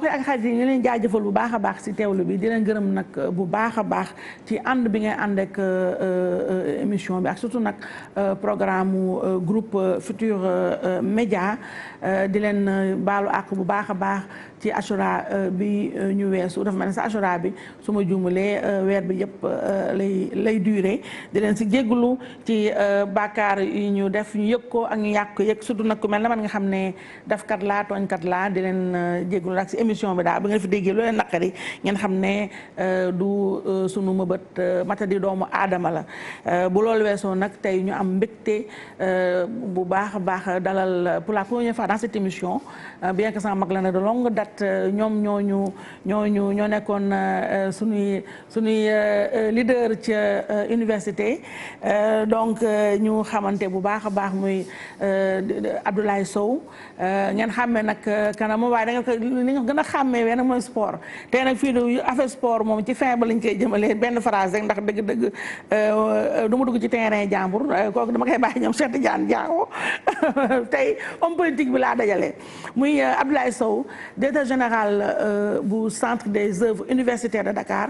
yi ak xarit yi ñu leen jaajëfal bu baax a baax si teewlu bi di leen gërëm nag bu baax a baax ci ànd bi ngay ànd ak émission bi ak surtout nag programme mu groupe Futurs Médias di leen baalu àq bu baax a baax ci Achoura bi ñu weesu dafa mel ne sa Achoura bi su ma juumalee weer bi yëpp lay duré di leen si jégalu ci bàkkaar yi ñu def ñu yëg ko ak ñu yàq ko yëg surtout nag ku mel ne man nga xam ne defkat laa tooñkat laa di leen jégalu ak si émission bi daal bi nga fi déggee lu leen naqari ngeen xam ne du sunu mëbët matadi doomu aadama la bu loolu weesoo nag tey ñu am mbégte bu baax a baax dalal pour la première fois dans cette émission bien que sama mag la ne de longue date ñoom ñoo nekkoon suñuy leader ci université donc ñu xamante bu baax a baax muy Abdoulaye Sow ngeen xàmmee nag kanam waaye da nga ko li nga gën a xàmmee wee nag mooy sport tey nag fii du affaire sport moom ci fin ba lañ koy jëmalee benn phrase rek ndax dëgg-dëgg du ma dugg ci terrain jàmbur kooku dama koy bàyyi ñoom Cheikh Tidiane Diawo tey homme politique bi laa dajale muy Abdoulaye Sow directeur général bu centre des œuvres universitaires de Dakar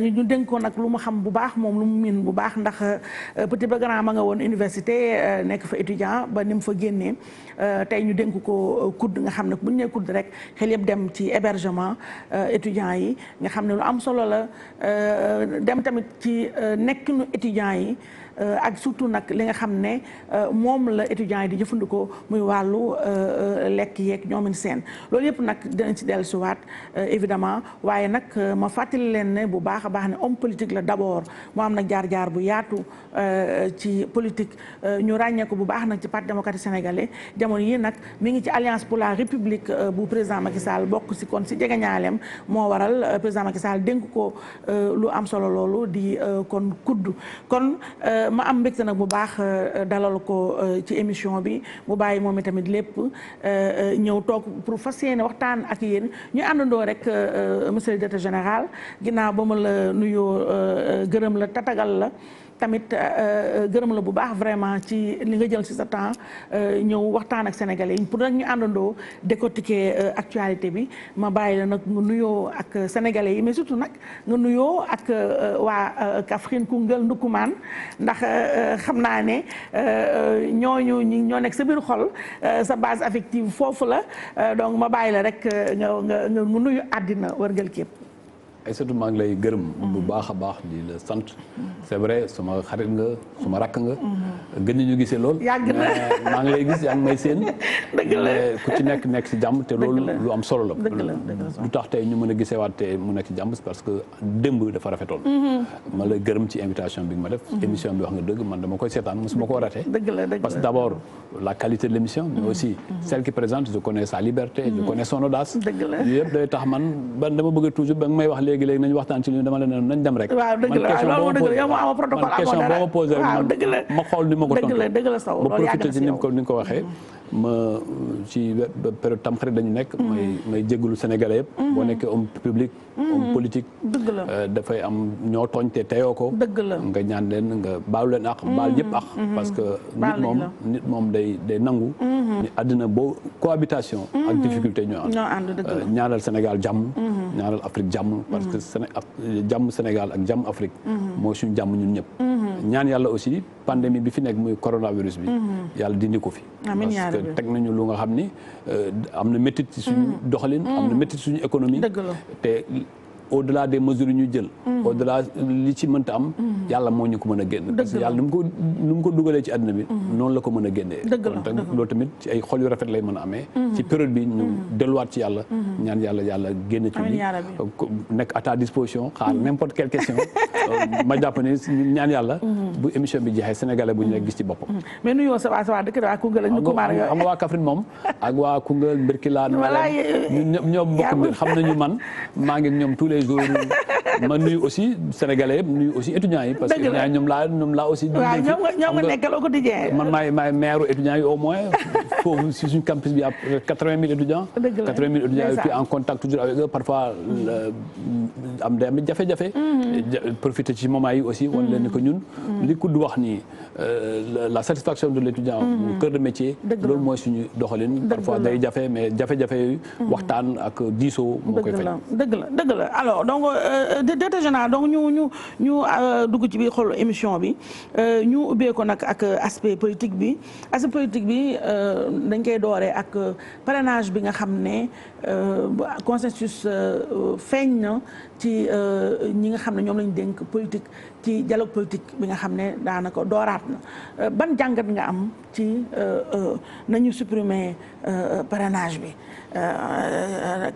ñu dénk ko nag lu mu xam bu baax moom lu mu miin bu baax ndax petit ba grand ma nga woon université nekk fa étudiant ba ni mu fa génnee tey ñu dénk ko COUD nga xam ne bu ñu nee COUD rek xel yëpp dem ci hébergement étudiants yi nga xam ne lu am solo la dem tamit ci nekkinu étudiants yi ak surtout nag li nga xam ne moom la étudiants yi di jëfandikoo muy wàllu lekk yeeg ñoomin seen loolu yëpp nag dinañ ci dellusiwaat évidemment waaye nag ma fàttali leen ne bu baax a baax ne homme politique la d'abord mu am nag jaar-jaar bu yaatu ci politique ñu ràññee ko bu baax nag ci parti démocratique sénégalais jamono yi nag mi ngi ci alliance pour la république bu président Macky Sall bokk si kon si jegeñaaleem moo waral président Macky Sall dénk ko lu am solo loolu di kon COUD kon ma am mbégte nag bu baax dalal ko ci émission bi mu bàyyi moom itamit lépp ñëw toog pour fas yéene waxtaan ak yéen ñu àndandoo rek monsieur le directeur général ginnaaw ba ma la nuyoo gërëm la tatagal la tamit gërëm la bu baax vraiment ci li nga jël ci sa temps ñëw waxtaan ak sénégalais yi pour nag ñu àndandoo décortiquer actualité bi ma bàyyi la nag nga nuyoo ak sénégalais yi mais surtout nag nga nuyoo ak waa Kaffrine Koungheul Ndoukoumane ndax xam naa ne ñoo nekk sa biir xol sa base affective foofu la donc ma bàyyi la rek nga nuyu àddina wërngal képp. Aïssatou maa ngi lay gërëm bu baax a baax di la sant c'est vrai suma xarit nga suma rakk nga gën ñu gisee lool yàgg na maa ngi lay gis yaa ngi may seen ku ci nekk si jàmm te loolu lu am solo la lu tax tey ñu mën a gisewaat te mu nekk ci jàmm parce que démb dafa rafetoon ma lay gërëm ci invitation bi nga ma def émission bi wax nga dëgg man dama koy seetaan mosuma koo raté parce que d'abord la qualité de l'émission mais aussi celle qui présente je connais sa liberté je connais son audace yëpp day tax man dama bëgg toujours ba nga may wax léegi nañu waxtaan ci li dama leen nañ dem rek. waaw dëgg la loolu dëgg la yow ma protocole question boo ma posé rek ma xool ni ma ko tontu dëgg la Sow loolu yàgg na ci ni nga ko waxee ma ci période tam xarit dañu nekk may jégalu sénégalais yëpp boo nekkee homme public homme politique dëgg la dafay am ñoo tooñ te teyoo ko dëgg la nga ñaan leen nga baalu leen ak baal ñëpp ak parce que nit moom day nangu ni àddina boo cohabitation ak difficulté ñoo ànd ñaanal Sénégal jàmm ñaanal Afrique jàmm parce que jàmm Sénégal ak jàmm Afrique mooy suñu jàmm ñun ñëpp ñaan yàlla aussi pandémie bi fi nekk muy coronavirus bi yàlla dindi ko fi parce que teg nañu lu nga xam ni am na métit ci suñu doxalin am na métit ci suñu économie te au-delà des mesures yu ñu jël au-delà li ci mënta am yàlla moo ñu ko mën a génn parce que yàlla nu mu ko dugalee ci àddina bi noonu la ko mën a génnee loolu tamit ci ay xol yu rafet lay mën a amee ci période bi ñu delluwaat ci yàlla ñaan yàlla génn ci li nekk à ta disposition xaar n'importe quelle question ma jàpp ne ñaan yàlla bu émission bi jeexee sénégalais bu ñu nekk gis ci boppam mais nuyoo sa waa dëkk waa Koungheul ak Ndoukoumane xam nga waa Kaffrine moom ak waa Koungheul Mbirkilaan ñoo bokk mbir xam nañu man maa ngi ñoom tous les jours ma nuyu aussi sénégalais yëpp nuyu aussi étudiants yi parce que ñoom laa aussi ñoom nga nekkal au quotidien man maay maire étudiants yi au moins foofu si suñu campus bi y a 80 000 étudiants 80 000 étudiants et puis en contact toujours avec eux parfois am day am jafe-jafe profiter ci moment yi aussi wan leen ni que ñun li COUD wax nii la satisfaction de l'étudiant au cœur de métier. loolu mooy suñu doxalin. parfois day jafe mais jafe-jafe yooyu. waxtaan ak diisoo moo koy fay. dëgg la alors donc directeur général donc ñu dugg ci biir xool émission bi ñu ubbee ko nag ak aspect politique bi dañ koy dooree ak parrainage bi nga xam ne consensus feeñ na ci ñi nga xam ne ñoom lañu dénk politique ci dialogue politique bi nga xam ne daanaka dooraat na ban jàngat nga am ci nañu supprimer parrainage bi.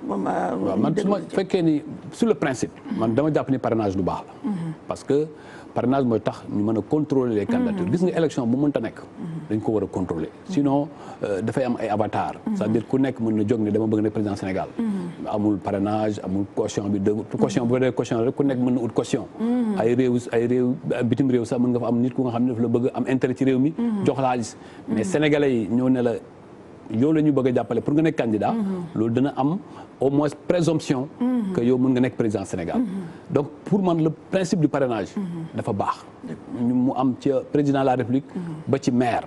waaw man su ma fekkee ni sur le principe. man dama jàpp ni parrainage lu baax la. parce que parrainage mooy tax ñu mën a contrôler les candidatures. gis nga élection bu mënta nekk. dañ ko war a contrôler sinon dafay am ay avatar. c'est-à-dire ku nekk mën na jóg ne dama bëgg ne président Sénégal. amul parrainage amul caution bi caution bu dee caution rek ku nekk mën na ut caution. ay réew bitim réew sax mën nga fa am nit ku nga xam ne daf la bëgg am intérêt ci réew mi. jox xaalis mais sénégalais yi ñoo ne la yow la ñu bëgg a jàppale pour nga nekk candidat. loolu dina am au moins présomption. que yow mën nga nekk président Sénégal. donc pour man le principe du parrainage. dafa baax. mu am ci président de la République. ba ci maire.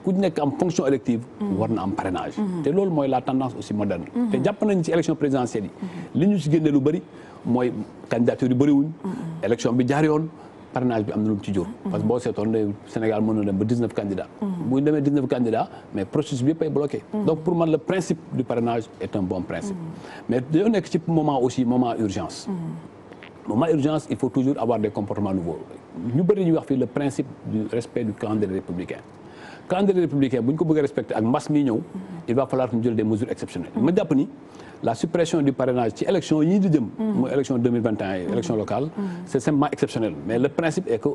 ku nekk am fonction élective. war na am parrainage. te loolu mooy la tendance aussi moderne. te jàpp nañu ci élection présidentielle yi. li ñu ci génne lu bëri mooy candidature yu bëriwuñ. élection bi jaar yoon. parrainage bi am na lu mu ci jur. parce que boo seetoon ne Sénégal mën na dem ba 19 candidats. bu ñu demee 19 candidats mais processus bi yëpp ay bloqué. donc pour man le principe du parrainage est un bon principe. mais dañoo nekk ci moment aussi moment urgence. moment urgence il faut toujours avoir des comportements nouveaux ñu bëri ñu wax fii le principe du respect du calendrier républicain. calendrier républicain bu ñu ko bëgg a respecter ak mbas mi ñëw. il va falloir que ñu jël des mesures exceptionnelles. ma jàpp ni la suppression du parrainage ci élection yii di jëm. mooy élection 2021 yi élection locale. c'est simplement exceptionnel mais le principe est que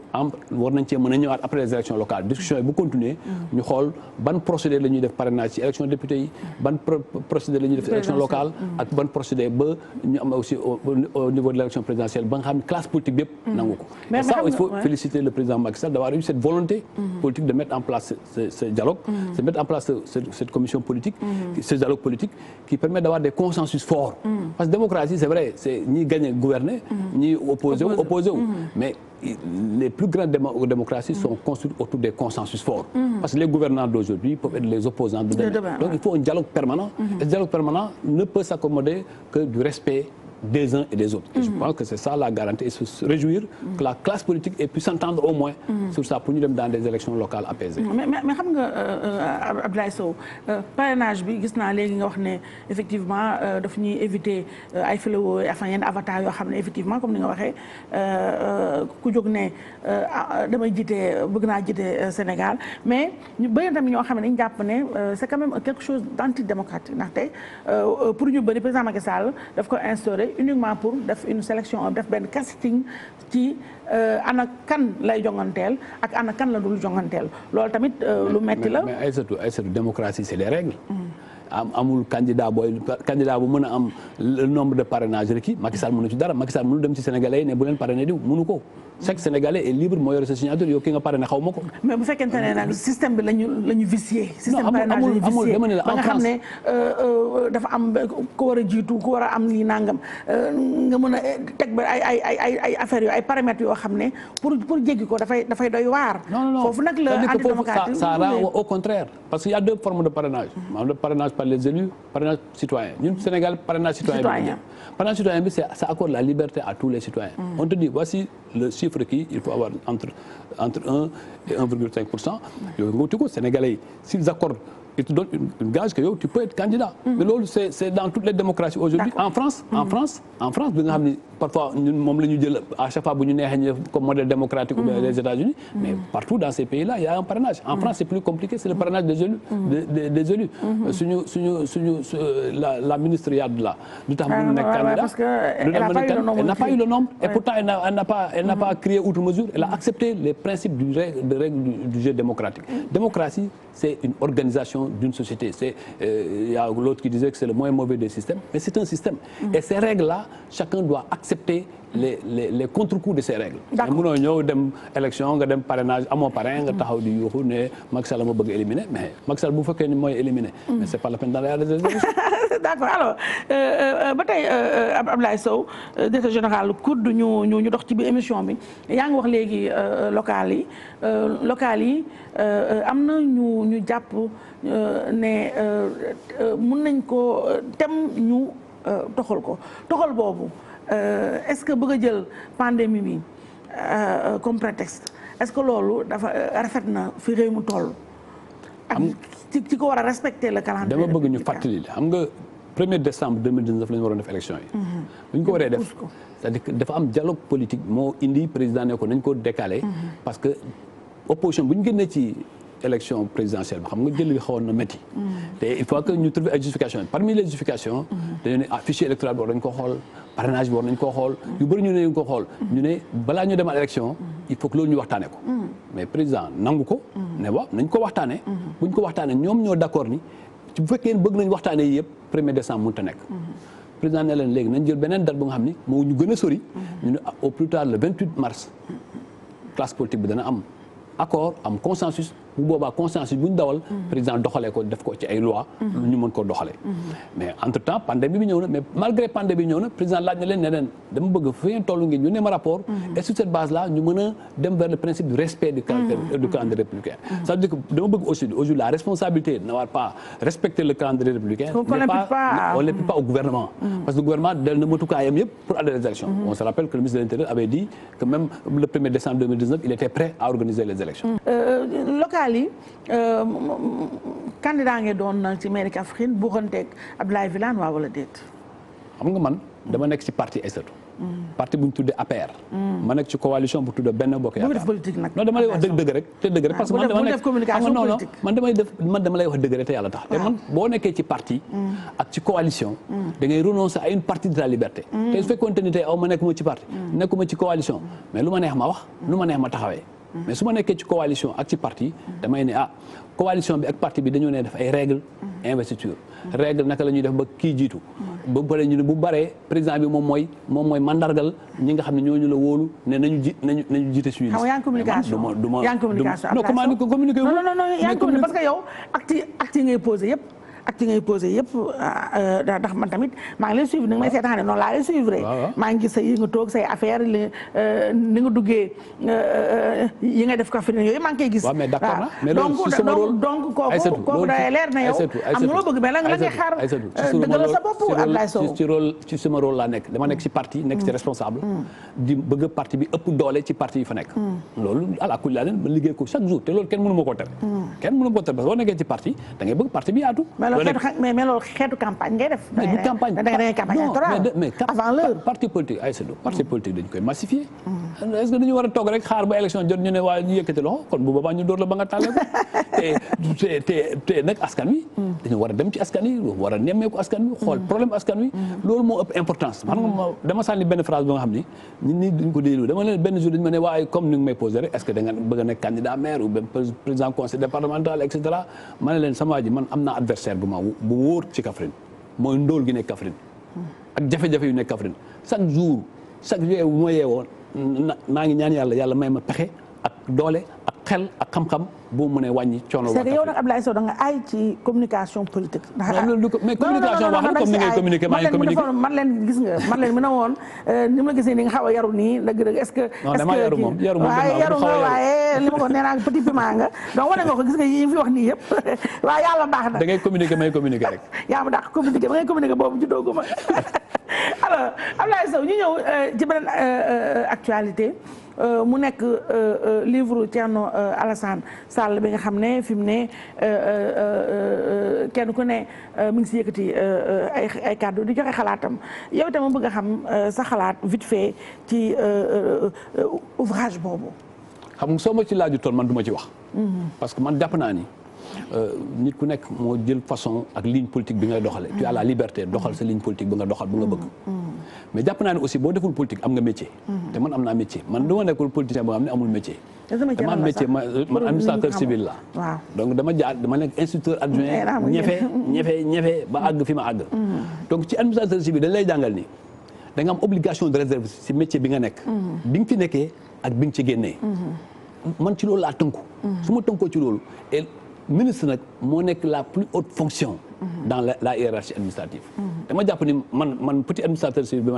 war nañ cee mën a ñëwaat après les élections locales discussion yi bu continuer ñu xool ban procédé la ñuy def parrainage ci élection député yi ban procédé la ñuy def élection locale ak ban procédé ba ñu am aussi au niveau de l'élection présidentielle ba nga xam ne classe politique bi yëpp nangu ko. et ça il faut féliciter le président Macky Sall d'avoir eu cette volonté politique de mettre en place ce dialogue, de mettre en place cette commission politique, ce dialogue politique qui permet d'avoir des consensus forts. Parce que démocratie, c'est vrai, c'est ni gagner, gouverner, ni opposer. Mais les plus grandes démocraties sont construites autour des consensus forts. Parce que les gouvernants d'aujourd'hui peuvent être les opposants de demain. Donc il faut un dialogue permanent. Et ce dialogue permanent ne peut s'accommoder que du respect des uns et des autres. Et je pense que c'est ça la garantie et se réjouir que la classe politique ait pu s'entendre au moins sur ça pour ñu dem dans des élections locales apaisées. mais xam nga Abdoulaye Sow parrainage bi gis naa léegi nga wax ne effectivement daf ñuy éviter ay fléaux enfin yenn avatar yoo xam ne effectivement comme ni nga waxee ku jóg ne damay bëgg naa jiite Sénégal mais ñu bëri tamit ñoo xam ne dañu jàpp ne c'est quand même quelque chose d'antidémocratique ndaxte pour ñu bëri président Macky Sall daf ko instauré uniquement pour def une sélection def benn casting ci ana kan lay jonganteel ak ana kan la dul jonganteel loolu tamit lu metti la. mais Aïssatou démocratie c'est des règles. amul candidat bu mën a am le nombre de parrainage requis Macky Sall mënu ci dara Macky Sall mënu dem ci Sénégalais yi ne bu leen parrainé diw mënu ko. chaque Sénégalais est libre moo yore sa signature yow ki nga parrainé xaw ma ko. mais bu fekkente ne nag système bi lañu vicié. système parrainage lañu vicié dama ne la ba nga xam ne dafa am ku war a jiitu ku war a am lii nangam nga mën a teg ba ay affaires yu ay paramètres yoo xam ne pour jéggi ko dafay doy waar. non foofu nag la antidémocratie ça rend au contraire parce qu'il y a deux formes de parrainage. maanaam le parrainage par les élus parrainage citoyen ñun Sénégal parrainage citoyen bi parrainage citoyen bi ça accorde la liberté à tous les citoyens. On te dit voici le chiffre qui il faut avoir entre 1 et 1,5%. yow nga wuti ko Sénégalais yi s'ils accordent il te donne une gage que yow tu peux être candidat. mais loolu c'est dans toutes les démocraties aujourd'hui. En France bi nga xam ni parfois ñun moom la ñu jël à chaque fois bu ñu neexee ñu def comme modèle démocratique ou bien les États-Unis mais partout dans ces pays-là il y a un parrainage. En France c'est plus compliqué c'est le parrainage des élus. des élus. suñu la ministre Yade là. lu tax mu nekk candidat parce que elle n'a pas eu le nombre. et pourtant elle n'a pas crié outre mesure. elle a accepté les principes de règles du jeu démocratique. Démocratie c'est une organisation d'une société. Il y a l'autre qui disait que c'est le moins mauvais des systèmes, mais c'est un système. Et ces règles-là, chacun doit accepter les contre-coups de ces règles. D'accord. Mënoo ñëw dem élection nga dem parrainage amoo parrain nga taxaw di yuuxu ne Macky Sall ma bëgg éliminer mais Macky Sall bu fekkee ni mooy éliminer. mais c'est pas la peine d'aller à des élections. d'accord alors ba tey Abdoulaye Sow directeur général COUD ñu dox ci biir émission bi yaa ngi wax léegi locales yi am na ñu jàpp ne mun nañ ko tem ñu toxal boobu est-ce que bëgg a jël pandémie bi comme prétexte est-ce que loolu dafa rafet na fi réew mu toll. ak ci ko war a respecter le calendrier. dama bëgg ñu fàttali xam nga 1er décembre 2019 la ñu waroon def élection yi. bu ñu ko waree def c'est-à-dire que dafa am dialogue politique moo indi président ne ko nañ ko décaler. parce que opposition bu ñu génnee ci élection présidentielle bi xam nga jël li xawoon na métti. te il faut que ñu trouver ay justification parmi les justifications. dañu ne fichier électoral bi war nañ ko xool parrainage bi war nañ koo xool. yu bëri ñu ne ñu ko xool. ñu ne balaa ñu demal élection il faut que loolu ñu waxtaanee ko. mais président nangu ko. ne waaw nañ ko waxtaanee. buñ ko waxtaanee ñoom ñoo d'accord ni bu fekkee bëgg nañ waxtaanee yëpp 1er décembre mënut a nekk. président ne leen léegi nañ jël beneen date bu nga xam ni moo ñu gën a sori. ñu ne au plus tard le 28 mars classe politique bi dana am accord am consensus. bu boobaa consensus bu ñu dawal président doxalee ko def ko ci ay loi ñu mën koo doxalee mais entre temps pandémie bi ñëw na mais malgré pandémie bi ñëw na président laaj na leen ne leen dama bëgg fi ngeen toll ngeen ñu ne ma rapport et sur cette base là ñu mën a dem vers le principe du respect du calendrier républicain ça veut dire que dama bëgg aussi aujourd'hui la responsabilité de n'avoir pas respecté le calendrier républicain on l'implique pas au gouvernement parce que le gouvernement del na matukaayam yëpp pour aller les élections on se rappelle que le ministre de l'Intérieur avait dit que même le 1er décembre 2019 il était prêt à organiser les élections yi candidat ngeen doon ci mairie Kaffrine buuxanteeg Abdoulaye Wilane waaw wala déet. xam nga man dama nekk ci parti Aïssatou. parti bu ñu tuddee APR. ma nekk ci coalition bu tuddee Benno Bokk Yaakaar. def politique nag. non dama lay wax dëgg rek te dëgg rek parce que man dama nekk man dama lay wax dëgg rek te yàlla tax. te man boo nekkee ci parti. ak ci coalition. da ngay renoncer à une partie de la liberté. te su fekkoonte ni tey aw ma nekkuma ci parti. nekkuma ci coalition mais lu ma neex ma wax lu ma neex ma taxawee. mais su ma nekkee ci coalition ak ci parti damay ne coalition bi ak parti bi dañoo ne def ay règles investiture règle naka la ñuy def ba kii jiitu ba pare ñu ne bu baree président bi moom mooy mandargal ñi nga xam ne ñooñu la wóolu ne nañu jiite suñu liste. yaa ngi communication yaa ngi communication non comment ni ko communiqué wu. non yaa ngi communiqué parce que yow acte yi ngay posé yëpp. acte ngay posé yëpp ndax man tamit maa ngi lay suivre ni nga may seetaane noonu laa lay suivre maa ngi gis sa yi nga toog say affaire ni nga duggee yi nga def Kaffrine yooyu maa ngi koy gis. waaw mais d'accord na mais loolu ci sama rôle donc kooku day leer na yow am na loo bëgg mais la ngay xaar dëggal sa bopp Abdoulaye Sow ci sama rôle laa nekk dama nekk ci parti nekk ci responsable di bëgg parti bi ëpp doole ci parti yi fa nekk loolu ala kulli laa leen ma liggéey ko chaque jour te loolu kenn mënu ma koo tere kenn mënu ma koo tere parce que boo nekkee ci parti da ngay bëgg parti bi yaatu mais loolu xeetu campagne ngay def. mais du campagne mais avant l'heure parti politique ay sëñ parti politique dañu koy massifier. est-ce que dañu war a toog rek xaar ba élection jot ñu ne waa ñu yëkkati loxo kon bu boobaa ñu door la ba nga tàllee ko te nag askan wi. dañu war a dem ci askan wi war a nemmeeku askan wi xool problème askan wi. loolu moo ëpp importance. xam nga dama sànni benn phrase ba nga xam ni nit ñi duñ ko déglu dama leen benn jour dañu ma ne waaye comme ni nga may posé rek est-ce que da nga bëgg a nekk candidat maire ou bien président conseil départemental et cetera ma ne leen sama waa ji man am naa adversaire bu wóor ci Kaffrine mooy ndóol gi nekk Kaffrine ak jafe-jafe yu nekk Kaffrine chaque jour bu ma yeewoo maa ngi ñaan yàlla may ma pexe ak doole ak xel ak xam-xam boo mënee wàññi coono. c'est que yow nag Abdoulaye Sow da nga aay ci communication politique. mais communication wax na comme ni ngay communiquer maa ngi communiquer. man leen gis nga man leen mi ne woon ni ma gisee ni nga xaw a yaru nii dëgg-dëgg est-ce que. non dama yaru moom yaru nga waaye li ma ko nee naa petit piment nga donc wane nga ko gis nga yi fi wax nii yëpp waaw yàlla baax na. da ngay communiquer may communiquer rek. yaa ma dàq communiquer ba ngay communiquer boobu juddoo gu ma alors Abdoulaye Sow ñu ñëw ci beneen actualité. mu nekk livre Thierno Alassane Sall bi nga xam ne fi mu ne kenn ku ne mi ngi si yëkkati ay kàddu di joxe xalaatam yow itam ma bëgg a xam sa xalaat vite fait ci ouvrage boobu. xam nga soo ma ci laaju toon man du ma ci wax. parce que man jàpp naa ni nit ku nekk moo jël façon ak ligne politique bi ngay doxale tu as la liberté doxal sa ligne politique bi nga doxal bu nga bëgg. mais jàpp naa ne aussi boo deful politique am nga métier. te man am naa métier man du ma nekkul politicien boo xam ne amul métier. dama am métier man administrateur civil la. waaw donc dama nekk instituteur adjoint ñefe ba àgg fi ma àgg. donc ci administrateur civil dañ lay jàngal ni da nga am obligation de réserve ci métier bi nga nekk. bi nga fi nekkee ak bi nga ci génnee. man ci loolu laa tënku. su ma tënkoo ci loolu et ministre nag moo nekk la plus haute fonction dans la hiérarchie administrative dama jàpp ni man petit administrateur civil bi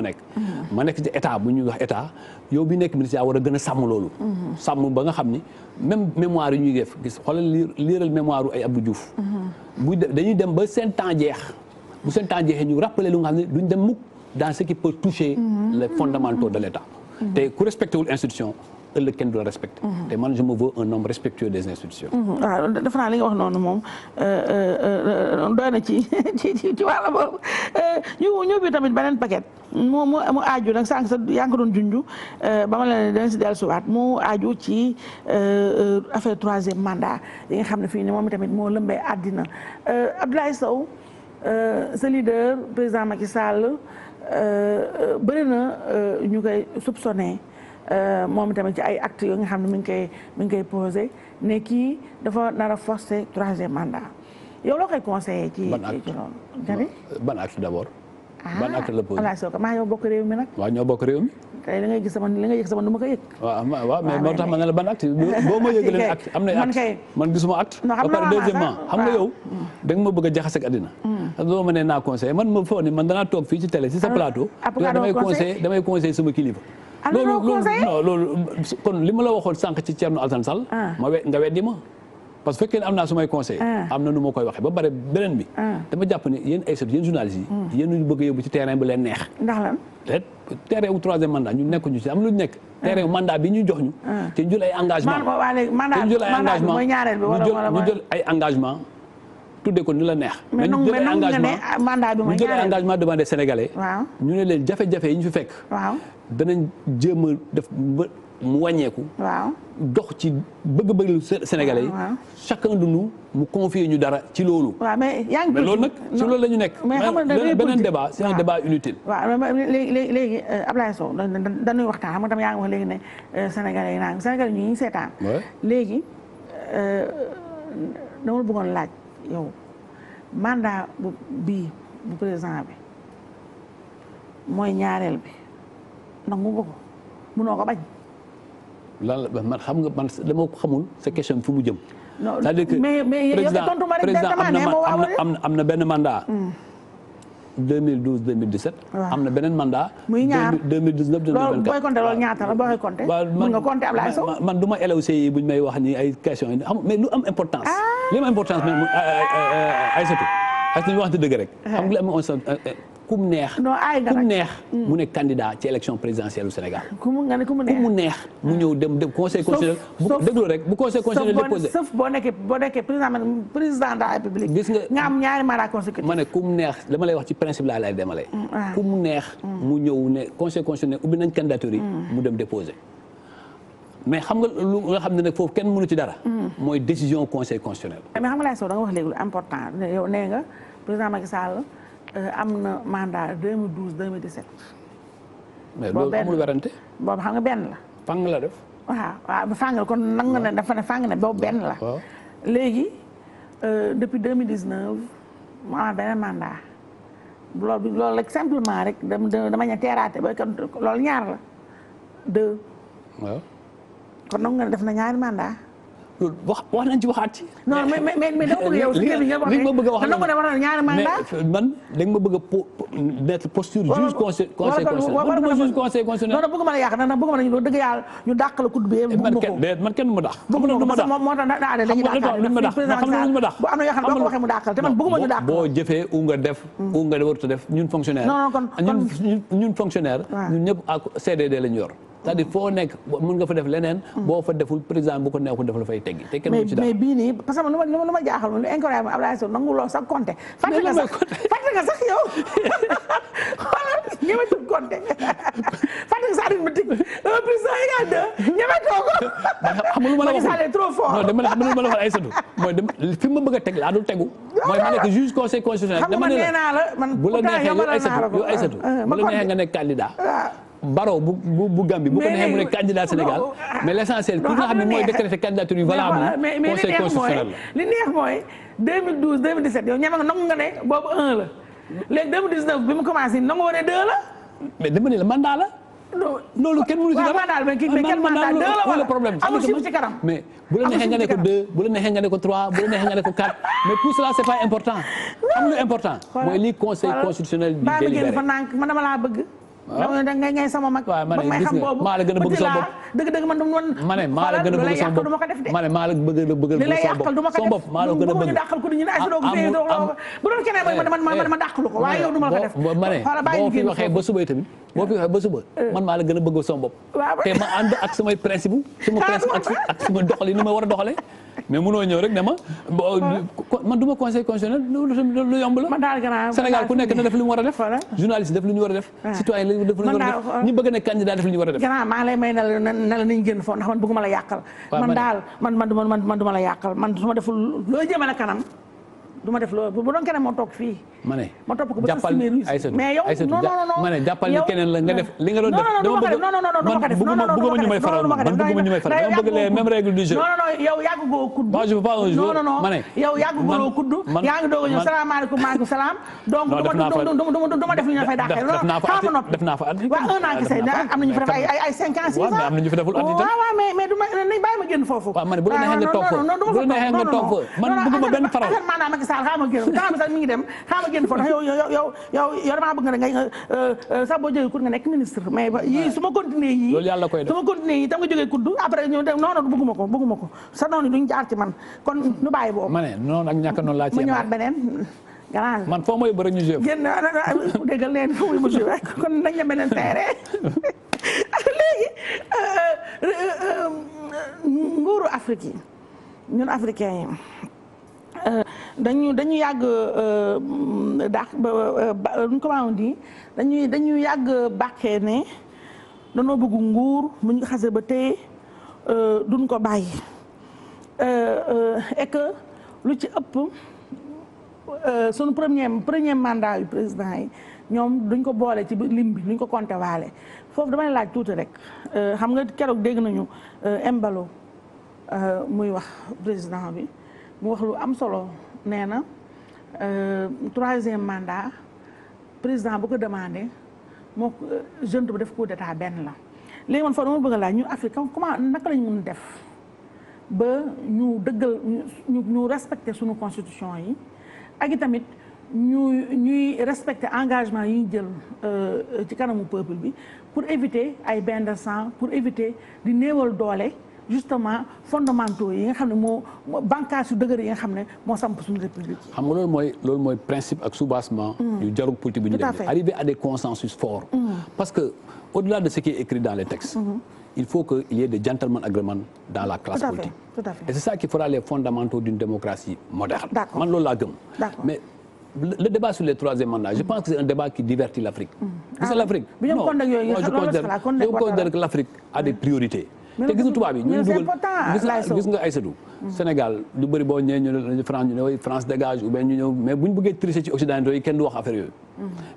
ma nekk ci état bu ñuy wax état yow bi nekk ministre yaa war a gën a sàmm loolu sàmm ba nga xam ni même mémoire yi ñuy def gis xoolal liiral mémoire ay Abdou Diouf dañuy dem ba seen temps jeex bu seen temps jeexee ñu rappeler lu nga xam ne duñ dem mukk dans ce qui peut toucher les fondamentaux de l'état te ku respecté wul institution ëllëg kenn du la respecté te man je me veux un homme respectueux des institutions waaw defe naa li nga wax noonu moom doy na ci wàlla boobu ñu bi tamit beneen paquet mu aaju nag sànq sa yaa ngi ko doon junju ba ma la ne dana si dellusiwaat mu aaju ci affaire troisième mandat yi nga xam ne fii ne moom tamit moo lëmbee àddina Abdoulaye Sow sa leader président Macky Sall bëri na ñu koy soupçonné moom tamit ci ay actes yoo nga xam ne mi ngi koy posé ne kii dafa nar a forcer troisième mandat yow loo koy conseillé ci loolu. ban acte d'abord. ban acte la posé Abdoulaye Sow maa yow bokk réew mi nag. waaw ñoo bokk réew mi. tey li ngay gis sama du ma ko yëg. waaw mais moo tax ma ne la ban acte boo ma yëgalee acte am na acte man gisuma acte. ba pare deuxièmement xam nga yow. da nga ma bëgg a jaxase ak àddina. doo ma ne naa conseillé man ma foog ni man danaa toog fii ci télé ci sa plateau. damay conseillé sama kilifa. loolu kon li ma la waxoon sànq ci Thierno Alassane Sall. nga weddi ma. parce que fekkee ne am naa sumay conseil am na nu ma koy waxee ba pare beneen bi. dama jàpp ne yéen ay yéen journalistes yi. yéen ñu bëgg a yóbbu ci terrain bi leen neex. ndax lan. terrain wu troisième mandat ñu nekkuñu ci am lu ñu nekk. terrain wu mandat bi ñu jox ñu. te ñu jël ay engagement ñu jël ay engagement tuddee ko ni la neex. mais nangu nga ne mandat bi mooy ñaareel ñu jël ay engagement devant des Sénégalais. ñu ne leen jafe-jafe yi ñu fi fekk. danañ jéem a def mu wàññeeku. dox ci bëgg-bëgg Sénégalais yi. chacun de nous mu confier ñu dara ci loolu. mais yaa ngi loolu nag ci loolu la ñu nekk. mais xam nga beneen débat c'est un débat inutile. waaw léegi Abdoulaye Sow dañuy waxtaan xam nga tam yaa ngi wax léegi ne Sénégalais yi naan Sénégalais ñu ngi seetaan. léegi dama la bëggoon laaj yow mandat bu président bi mooy ñaareel bi nangu nga ko mënoo ko bañ. lan la man xam nga man dama ko xamul sa question fu mu jëm. c'est-à-dire que président am na benn mandat. 2012 2017. am na beneen mandat. muy ñaar 2019 2024. loolu booy compter loolu ñaata la boo koy compter. mën nga compter Ablaye Sow. man du ma LOC yi bu ñu may wax ni ay questions yi xam mais lu am importance. li am importance même Aïssatou parce que ñu waxante dëgg rek. xam nga li am kum neex. mu nekk candidat ci élection présidentielle du Sénégal. ku mu neex mu ñëw dem conseil constitutionnel. déglu rek bu conseil constitutionnel déposé. sauf boo nekkee président de la République. gis nga am ñaari mandat consécutif. ma ne kum neex dama lay wax ci principe laa lay demalee. ku mu neex. mu ñëw ne conseil constitutionnel ubbi nañ candidature yi. mu dem déposé. mais xam nga lu nga xam ne nag foofu kenn mënu ci dara. mooy décision conseil constitutionnel. mais xam nga laay soo da nga wax léegi lu important yow nee nga président Macky Sall am na mandat 2012 2017. mais loolu amul werante. boobu xam nga benn la. fang la def. waaw fang la kon nangu na dafa ne fang ne boobu benn la. léegi depuis 2019 mu am beneen mandat loolu rek simplement rek dama ña teeraate ba loolu ñaar la 2. waaw. kon nangu nga def na ñaari mandat. loolu wax nañ ci waxaat ci. non mais dama bëgg yow si kër gi nga wax li ma bëgg a wax ne war na ñaari mandat. man da nga ma bëgg a mettre posture juge conseil constitutionnel. man du ma juge conseil constitutionnel. non bëgg ma la yàq nag bëgg ma la ñu dëgg yàlla ñu dàq la kudd bi. man kenn mu dàq. bëgg ma dàq moo tax daa dañuy dàq. xam nga lu ma dàq. bu am na yoo xam ne boo ko waxee mu dàqal te man bëgguma ñu dàq. boo jëfee u nga def. u nga warut a def ñun fonctionnaire. ñun fonctionnaire. ñun ñëpp ak CDD lañu yor. c'est-à-dire foo nekk mën nga fa def leneen. boo fa deful président bu ko neexul def la fay teggi te kenn mu ci dara. mais bii nii parce que lu ma jaaxal lu incroyable Abdoulaye Sow nangu loo sax compté. fàtte nga sax yow xoolal ñemetul compté fàtte nga sax arithmétique président égal 2 ñemetoo ko. xam nga lu ma la waxoon c'est trop fort. non dama ne xam nga lu ma la waxoon Aïssatou mooy fi ma bëgg a teg laa dul tegu. mooy ma nekk juge conseil constitutionnel. dama ne la bu la neexee yow Aïssatou bu la neexee nga nekk candidat. Barrow bu Gambie bu ko neexee mu ne candidat Sénégal mais l'essentiel ku nga xam ne mooy décréter candidature yu valable conseil constitutionnel la. li neex mooy 2012 2017 yow ñeme nga nangu nga ne boobu 1 la léegi 2019 bi mu commencé nangu nga ne 2 la. mais dama ne la mandat la. loolu kenn mënu ci dara mandat mais quel mandat 2 la wala problème amul chiffre ci kanam mais bu la neexee nga ne ko 2 bu la neexee nga ne ko 3 bu la neexee nga ne ko 4 mais tout cela c'est pas important xam lu important mooy li conseil constitutionnel di délibéré man dama laa bëgg da ngay sama mag waaw ma ne gis nga maa la gën a bëgg sama bopp dëgg man ma ne maa la gën a bëgg sama bopp ma ne maa la bëgg sama bopp maa la gën a bëgg dàqal ko ñu ne ay bu doon keneen ma dàqalu ko waaye yow du ma la ko def ma ne boo fi waxee ba suba tamit boo fi waxee ba suba man maa la gën a bëgg sama bopp te ma ànd ak samay principe ak sama doxali ni ma war a doxalee mais mënoo ñëw rek ne ma man du ma conseil constitutionnel lu yomb la Sénégal ku nekk na def li mu war a def journaliste def li ñu war a def citoyen def li ñu war a def ñi bëgg a nekk candidat def li ñu war a def maa lay may na la nañ génn foofu ndax man bëgguma la yàqal man daal man duma la yàqal man su ma deful loo jëmale kanam du ma def loolu bu doon keneen moo toog fii. ma ne ma topp ko ba sa simeeru mais yow non ma ne jàppal ni keneen la nga def li nga doon def. dama bëgg ñu may faral man bëgguma ñu may faral dama bëgg les mêmes règles du jeu. non yow yàggugoo kudd. moi je veux pas un jour ma ne. yow yàggugoo kudd. yaa ngi doog a ñëw salaamaaleykum maaleykum salaam. donc du ma def li ñu fay dàqee. def naa fa at. waaw un an kese am nañu fi def ay 5 ans 6 ans. am nañu fi deful at itam. waaw mais du ma nañ bàyyi ma génn foofu. waaw ma ne bu la neexee nga toog fa bu la neexee nga toog fa man bëgguma benn faral. xaaral ma génn temps bi sax mi ngi dem xaaral ma génn foofu ndax yow damaa bëgg nga ngay sax boo jógee kudd nga nekk ministre mais yii su ma continuer yii loolu yàlla koy def su ma continuer yii tam nga jógee kudd après ñu dem non bëgguma ko sa noonu duñ jaar ci man kon nu bàyyi boobu ma ne noonu ak ñàkk noonu laa ci ma ñëwaat beneen garage man foo may bëri ñu joué génn déggal leen foo muy mu joué kon nañ la beneen terrain léegi nguuru Afrique yi ñun africains yi dañu yàgg dàq comment on dit dañu yàgg bàkkee ne danoo bëgg nguur bu ñu xasee ba tey duñ ko bàyyi et que lu ci ëpp sunu premier mandat yu président yi ñoom duñ ko boole ci lim bi duñ ko compté waale foofu damay laaj tuuti rek xam nga keroog dégg nañu Embalo muy wax président bi mu wax lu am solo nee na 3e mandat président bu ko demandé moo jeune bu def coup d'état benn la léegi man foofu dama bëgg a laaj ñu Afrique comment naka lañu mun def ba ñu dëggal ñu respecter suñu constitution yi ak i tamit ñuy respecter engagement yi ñu jël ci kanamu peuple bi pour éviter ay bain de sang pour éviter di néewal doole justement fondamentaux yi nga xam ne moo bànqaas yu dëgër yi nga xam ne moo samp suñu république yi. xam nga loolu mooy principe ak soubassement yu jarul politique bi ñu def arriver à des consensus forts. parce que au-delà de ce qui est écrit dans les textes. il faut qu'il y ait des gentlemen agreements dans la classe politique. Tout à fait. Et c'est ça qui fera les fondamentaux d'une démocratie moderne. D'accord. Man loolu laa gëm. Mais le débat sur les 3e mandats, je pense que c'est un débat qui divertit l'Afrique. C'est l'Afrique. Non, moi je considère que l'Afrique a des priorités. te gis nga tubaab yi ñu dugal gis nga Aïssatou Sénégal lu bëri boo ñëwee ñu France ñu ne France dégage ou bien ñu ñëw mais bu ñu bëggee tricher ci occidentaux yi kenn du wax affaire yooyu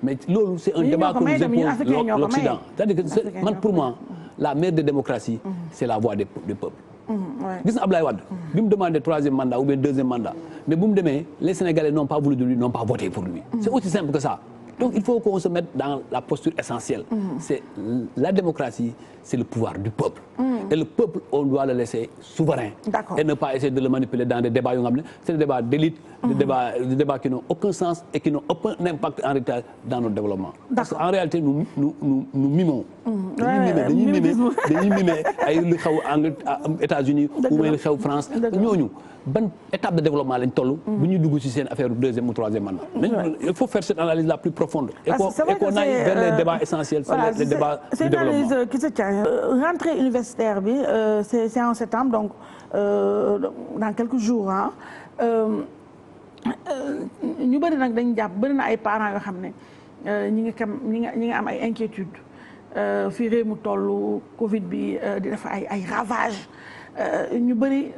mais loolu c'est un débat que nous impose l'Occident c'est-à-dire que man pour moi la meilleure des démocraties c'est la voix des peuples gis nga Ablaye Wade bi mu demandé 3e mandat ou bien 2e mandat mais bu mu demee les Sénégalais n'ont pas voulu de lui n'ont pas voté pour lui c'est aussi simple que ça. Donc il faut qu'on se mette dans la posture essentielle. C'est la démocratie, c'est le pouvoir du peuple. Et le peuple, on doit le laisser souverain. Et ne pas essayer de le manipuler dans des débats. C'est des débats d'élite, des débats qui n'ont aucun sens et qui n'ont aucun impact en réalité dans notre développement. Parce qu'en réalité, nous mimons. dañuy mimer ay lu xew États-Unis ou lu xew France ñooñu ban étape de développement lañ toll bu ñu dugg ci seen affaire 2e ou 3e mandat il faut faire cette analyse la plus profonde et qu'on aille vers les débats essentiels les débats du développement. C'est une analyse qui se tient. Rentrée universitaire bi c'est en septembre donc dans quelques jours ñu bëri nag dañ jàpp bëri na ay parents yoo xam ne ñi ngi am ay inquiétudes fii réew mu toll Covid bi di def ay ravages ñu bëri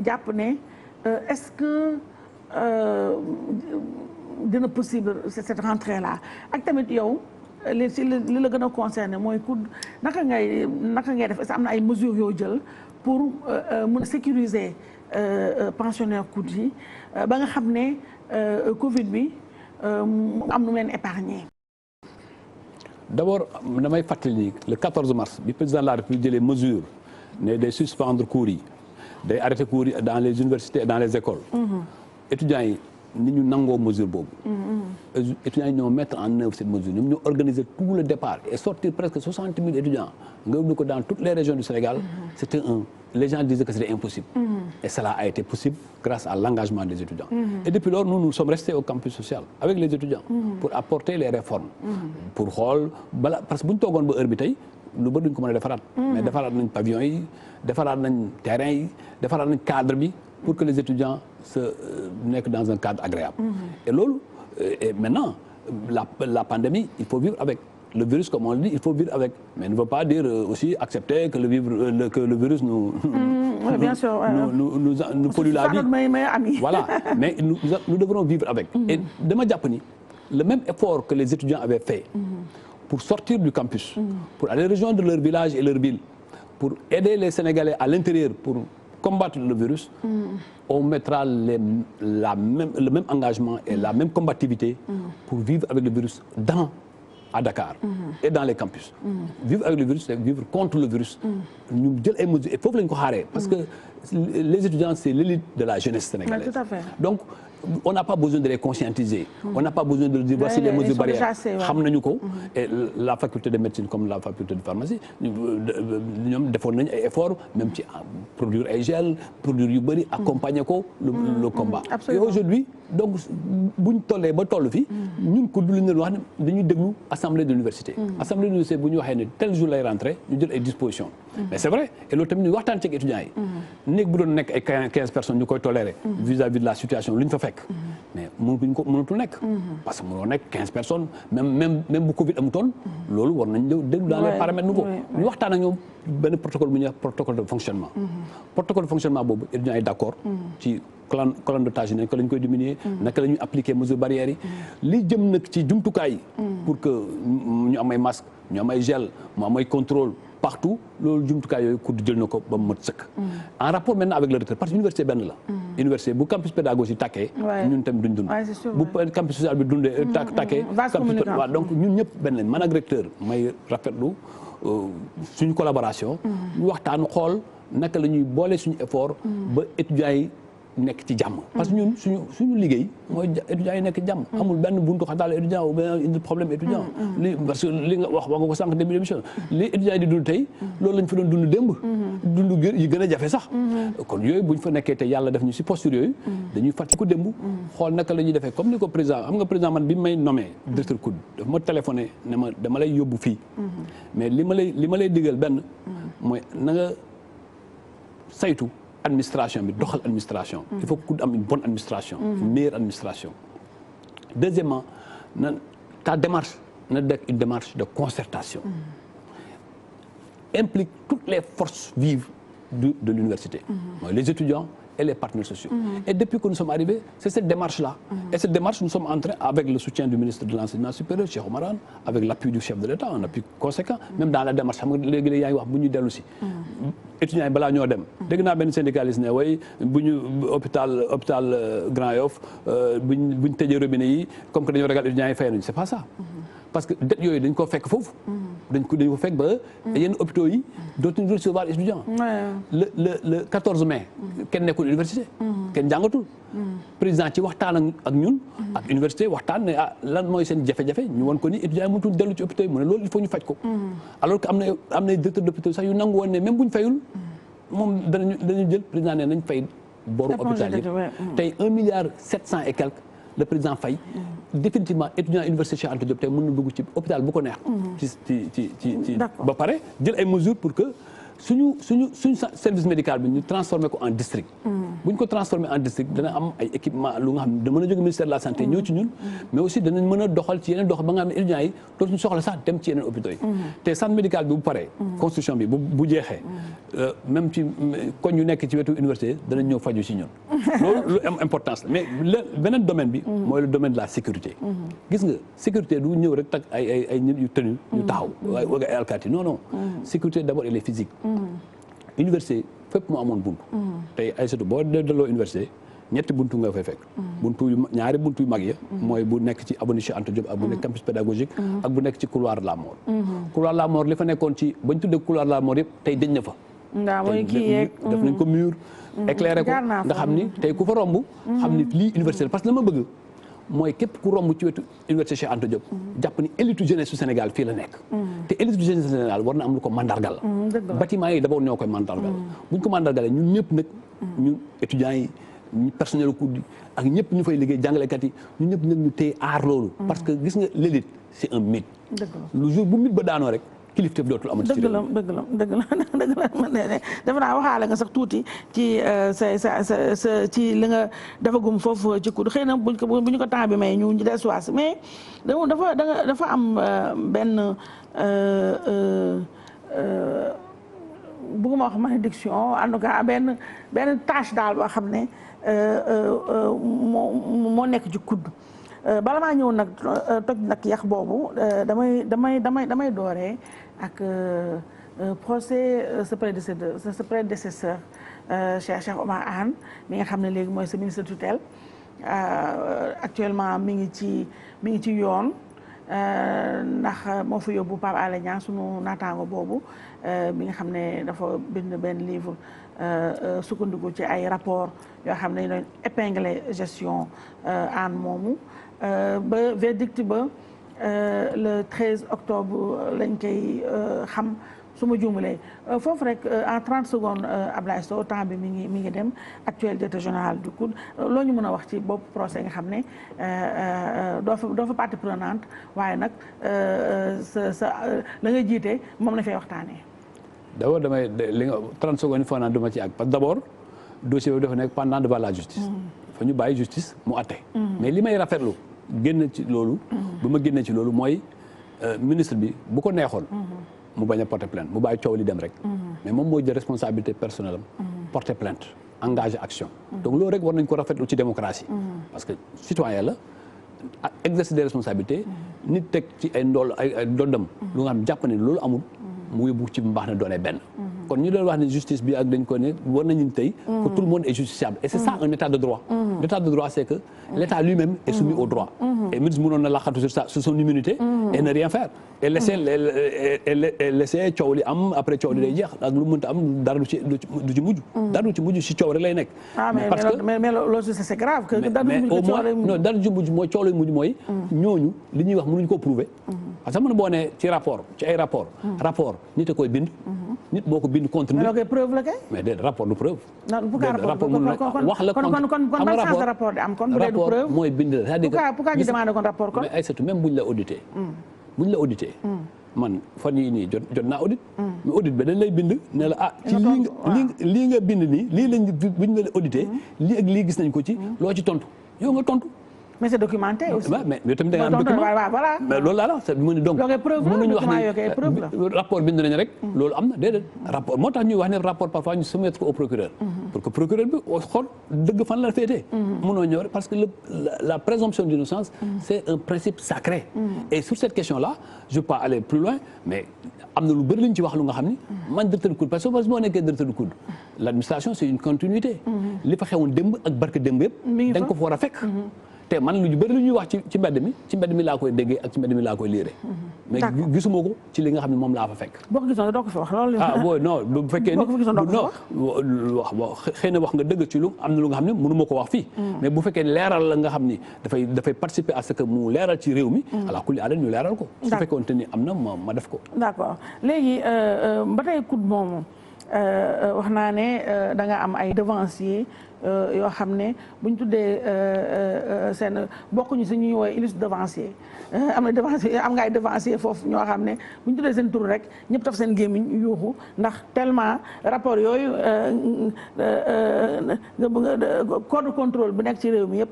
jàpp ne est-ce que dina possible cette rentrée là ak tamit yow li la gën a concerné mooy naka ngay def est-ce que am na ay mesures yoo jël pour mën a sécuriser pensionnaires COUD yi ba nga xam ne Covid bi am nu leen épargner. d'abord damay fàttali ni le 14 mars bi président de la République jëlee mesure ne day suspendre cours yi day arrêter cours yi dans les universités et dans les écoles. étudiants yi ni ñu nangoo mesure boobu. étudiants yi ñoo mettre en œuvre cette mesure ñoom ñoo organiser tout le départ et sortir presque 60 000 étudiants nga yóbbu ko dans toutes les régions du Sénégal. Les gens disaient que c'était impossible. Et cela a été possible grâce à l'engagement des étudiants. Et depuis lors, nous sommes restés au campus social avec les étudiants pour apporter les réformes. Pour xool parce que bu ñu toogoon ba heure bi tey lu bëri duñ ko mën a defaraat. mais defaraat nañ pavillon yi defaraat nañ terrain yi defaraat nañ cadre bi pour que les étudiants nekk dans un cadre agréable. Et loolu et maintenant la pandémie il faut vivre avec. Le virus, comme on le dit, il faut vivre avec. Mais ne veut pas dire aussi accepter que le virus nous pollue la vie. Voilà. Mais nous devrons vivre avec. Et dama jàpp ni le même effort que les étudiants avaient fait pour sortir du campus, pour aller rejoindre leur village et leur ville, pour aider les Sénégalais à l'intérieur pour combattre le virus, on mettra le même engagement et la même combativité pour vivre avec le virus à Dakar et dans les campus. Vivre avec le virus, c'est vivre contre le virus. ñu jël ay mesures et foofu lañu ko xaaree parce que les étudiants c'est l'élite de la jeunesse sénégalaise. Tout à fait. Donc on n'a pas besoin de les conscientiser. On n'a pas besoin de dire voici les mesures barrières. xam nañu ko. Et la faculté de médecine comme la faculté de pharmacie ñoom defoon nañu ay efforts même ci produire ay gel produire yu bëri accompagner ko le combat. Absolument. Et aujourd'hui donc buñ tollee ba toll fi ñun ko du ñu wax ne dañuy déglu assemblée de l'université. Assemblée de l'université bu ñu waxee ne tel jour lay rentrer ñu jël ay dispositions. Mais c'est vrai et loolu tamit ñu waxtaan ci ak étudiants yi. néeg bu doon nekk ay 15 personnes ñu koy tolérer. vis-à-vis de la situation lu ñu fa fekk. mais mënatul nekk. parce que mënoo nekk 15 personnes même bu Covid amutoon. loolu war nañ ñëw déglu dans les paramètres nouveaux. ñu waxtaan ak ñoom benn protocole bu ñuy wax protocole de fonctionnement. protocole de fonctionnement boobu étudiants yi d'accord ci colonne de tâche yi naka la ñu koy diminuer. naka la ñuy appliquer mesures barrières yi. li jëm nag ci jumtukaay yi. pour que ñu am ay masques ñu am ay gel mu am ay contrôle. Partout loolu jumtukaay yooyu ku jël na ko ba mu mat sëkk. En rapport maintenant avec le recteur parce que université benn la. université bu campus pédagogique tàkkee. ñun tamit duñ dund. bu campus social bi dundee tàkkee. waaw donc ñun ñëpp benn lañ man ak recteur may rafetlu suñu collaboration. ñu waxtaan xool naka la ñuy boole suñu effort. ba étudiants yi nekk ci jàmm. parce que ñun suñu liggéey mooy étudiants yi nekk ci jàmm. amul benn buntu xataal étudiant ou bien indi problème étudiant. parce que li nga wax nga ko sànq début d'émission li étudiants yi di dund tey loolu lañ fa doon dund démb. dund yi gën a jafe sax. kon yooyu buñ fa nekkee te yàlla def ñu si posture yooyu. dañuy fàttali ko démb. xool naka la ñuy defee comme ni ko président xam nga président man bi may nommé directeur COUD daf ma téléphoné ne ma dama lay yóbbu fii. mais li ma lay digal benn mooy na nga saytu. administration bi doxal administration. il faut que am une bonne administration. une meilleure administration. Deuxièmement ta démarche na nekk une démarche de concertation. Implique toutes les forces vives de l'université. mooy les étudiants et les partenaires sociaux. Et depuis que nous sommes arrivés c'est cette démarche-là. Et cette démarche nous sommes en train avec le soutien du ministre de l'enseignement supérieur Cheikh Oumar Anne avec l'appui du chef de l'État un appui conséquent. Même dans la démarche xam nga léegi yaa ngi wax bu ñu dellu si. étudiants yi balaa ñoo dem. dégg naa benn syndicaliste ne way bu ñu hôpital Grand Yoff bu ñu tëjee robinet yi comme que dañoo ragal étudiants yi fay nañu c'est pas ça. parce que dette yooyu dañ ko fekk foofu. dañ ko fekk ba yenn hôpitaux yi dootuñu recevoir étudiants. le 14 mai. kenn nekkul université. kenn jàngatul. président ci waxtaan ak ñun. ak université waxtaan ne lan mooy seen jafe-jafe ñu won ko ni étudiants yi mënatul dellu ci hôpitaux yi mu ne loolu il faut ñu faj ko. alors que am na directeur d'hôpital sax yu nangu woon ne même bu ñu fayul moom dañu jël président ne nañ fay boru hôpital yi tey 1,7 milliard et quelques. Le président Faye définitivement étudiant université Cheikh Anta Diop tey mën na dugg ci hôpital bu ko neex. ci ba pare jël ay mesures pour que suñu service médical bi ñu transformer ko en district. bu ñu ko transformer en district dana am ay équipement lu nga xam ne da mën a jóge ministère de la santé ñëw ci ñun. mais aussi danañ mën a doxal ci yeneen dox ba nga xam ne étudiants yi dootuñu soxla sax dem ci yeneen hôpitaux yi. te centre médical bi bu paree. construction bi bu jeexee. même ci koñ yu nekk ci wetu université danañ ñëw faju ci ñun. loolu lu am importance la mais beneen domaine bi. mooy le domaine de la sécurité. gis nga sécurité du ñëw rek tak ay nit yu tënu ñu taxaw waaye ay alkaati non sécurité d'abord elle est physique. université fépp mu amoon bunt. tey ay surtout boo delloo université ñetti buntu nga fay fekk. ñaari buntu yu mag ya. mooy bu nekk ci avenue Cheikh Anta Diop ak bu nekk campus pédagogique. ak bu nekk ci couloir de la mort. couloir de la mort li fa nekkoon ci bañ tuddee couloir de la mort yëpp tey dañ na fa. waaw mooy kii yeeg def nañ ko mur. éclairé ko nga xam ni tey ku fa romb. xam ni lii université parce que la ma bëgg. mooy képp ku romb ci wetu université Cheikh Anta Diop. jàpp ni élite jeunesse su Sénégal fii la nekk. te élite jeunesse su Sénégal war na am lu ko mandargal. bâtiment yi d'abord ñoo koy mandargal. bu ñu ko mandargalee ñun ñëpp nag. ñun étudiants yi ñu personnel cours ak ñëpp ñu fay liggéey jàngalekat yi ñun ñëpp nag ñu téye aar loolu. parce que gis nga l'élite c'est un mythe. le jour bu mythe ba daanoo rek. kilifteef dootul amati ci dëgg la man defe naa waxaale nga sax tuuti ci sa ci li nga defagum foofu ci kudd xëy na bu ñu ko temps bi may ñu dellusiwaat mais dafa am benn bëgguma wax malédiction en tout cas benn tâche daal boo xam ne moo nekk ci kudd bala maa ñëw nag toj nag yax boobu damay dooree ak procès sa prédécesseur Cheikh Oumar Anne mi nga xam ne léegi mooy sa ministre tutelle actuellement mi ngi ci yoon ndax moo fa yóbbu Pape Alé Niang sunu naataango boobu bi nga xam ne dafa bind benn livre sukkandiku ci ay rapport yoo xam ne doon épingler gestion Anne moomu ba verdict ba le 13 octobre lañ koy xam su ma juumalee foofu rek en 30 secondes Ablaye Sow temps bi mi ngi dem actuel directeur général du COUD loo ñu mën a wax ci bopp procès nga xam ne doo fa partie prenante waaye nag la nga jiite moom la fay waxtaanee. d'abord damay li nga 30 secondes foog naa duma ci àgg parce que d'abord dossier bi dafa nekk pendant devant la justice. fa ñu bàyyi justice mu àtte. mais li may rafetlu génn ci loolu. bu ma génnee ci loolu mooy ministre bi bu ko neexoon. mu bañ a porter plainte mu bàyyi coow li dem rek. mais moom mooy jël responsabilité personnelle am. porter plainte engager action. donc loolu rek war nañ ko rafetlu ci démocratie. parce que citoyen la exercer des responsabilités. nit teg ci ay ndondam. lu nga xam jàpp ne loolu amul. mu yóbbu ci mbaax na doone benn. kon ñu doon wax ne justice bi ak dañ ko ne war nañu tey. que tout le monde est justiciable et c'est ça un état de droit. l'état de droit c'est que l'état lui-même est soumis au droit. et ministre mënoon na laqatu sur son immunité. et ne rien faire. et laisser coow li am après coow li day jeex ak lu mënta am dara du ci mujj. dara du ci mujj si coow rek lay nekk. mais loolu c'est grave. mais au moins non dara du ci mujj mooy coow lay mujj mooy. ñooñu li ñuy wax mënuñu ko prouver. parce que mën na boo nee ci ay rapport nit a koy bind. nit boo ko bind contre nit. mais preuve la kay. mais déedéet rapport du preuve. rapport wax la kon ban sens de rapport di am kon bu dee du preuve. rapport mooy bind la c'est-à-dire que pourquoi ñu demandé kon rapport kon. mais ay surtout même buñ la audité. man fan yii nii jot naa audit. mais audit bi dañ lay bind ne la ci lii nga bind nii lii lañ buñ la audité. lii ak lii gis nañ ko ci loo ci tontu yow nga tontu. mais c'est documenté aussi. mais tamit da nga am document voilà. mais loolu laa la wax mu ne donc mënuñu wax ni rapport bind nañ rek. loolu am na déedéet rapport moo tax ñuy wax ne rapport parfois ñu soumettre ko au procureur. pour que procureur bi xool dëgg fan la féetee. mënoo ñëw rek parce que la présomption d'innocence c'est un principe sacré. et sur cette question là je peux pas aller plus loin mais am na lu bëri lu ñu ci wax lu nga xam ni. man directeur du COUD parce que moo nekkee directeur du COUD l'administration c'est une continuité. li fa xewoon démb ak barke démb yëpp. da nga ko fa war a fekk. te man lu bëri lu ñuy wax ci mbedd mi laa koy déggee ak ci mbedd mi laa koy liire. mais gisuma ko ci li nga xam ne moom laa fa fekk. boo ko gisoon doo ko fi wax loolu. non bu fekkee ni non xëy na wax nga dëgg ci lu am na lu nga xam ne mënu ma ko wax fii. mais bu fekkee leeral la nga xam ni dafay participer à ce que mu leeral ci réew mi. ala kulli àll ñu leeral ko. su fekkoon te ni am na ma def ko. d'accord léegi ba tey COUD moomu wax naa ne da nga am ay devanciers. yoo xam ne bu ñu tuddee seen bokkuñu si ñuy woowee illustre devancier am nga ay devancier foofu ñoo xam ne bu ñu tuddee seen tur rek ñëpp taf seen gémmiñ yuuxu ndax tellement rapport yooyu corps de contrôle bu nekk ci réew mi yëpp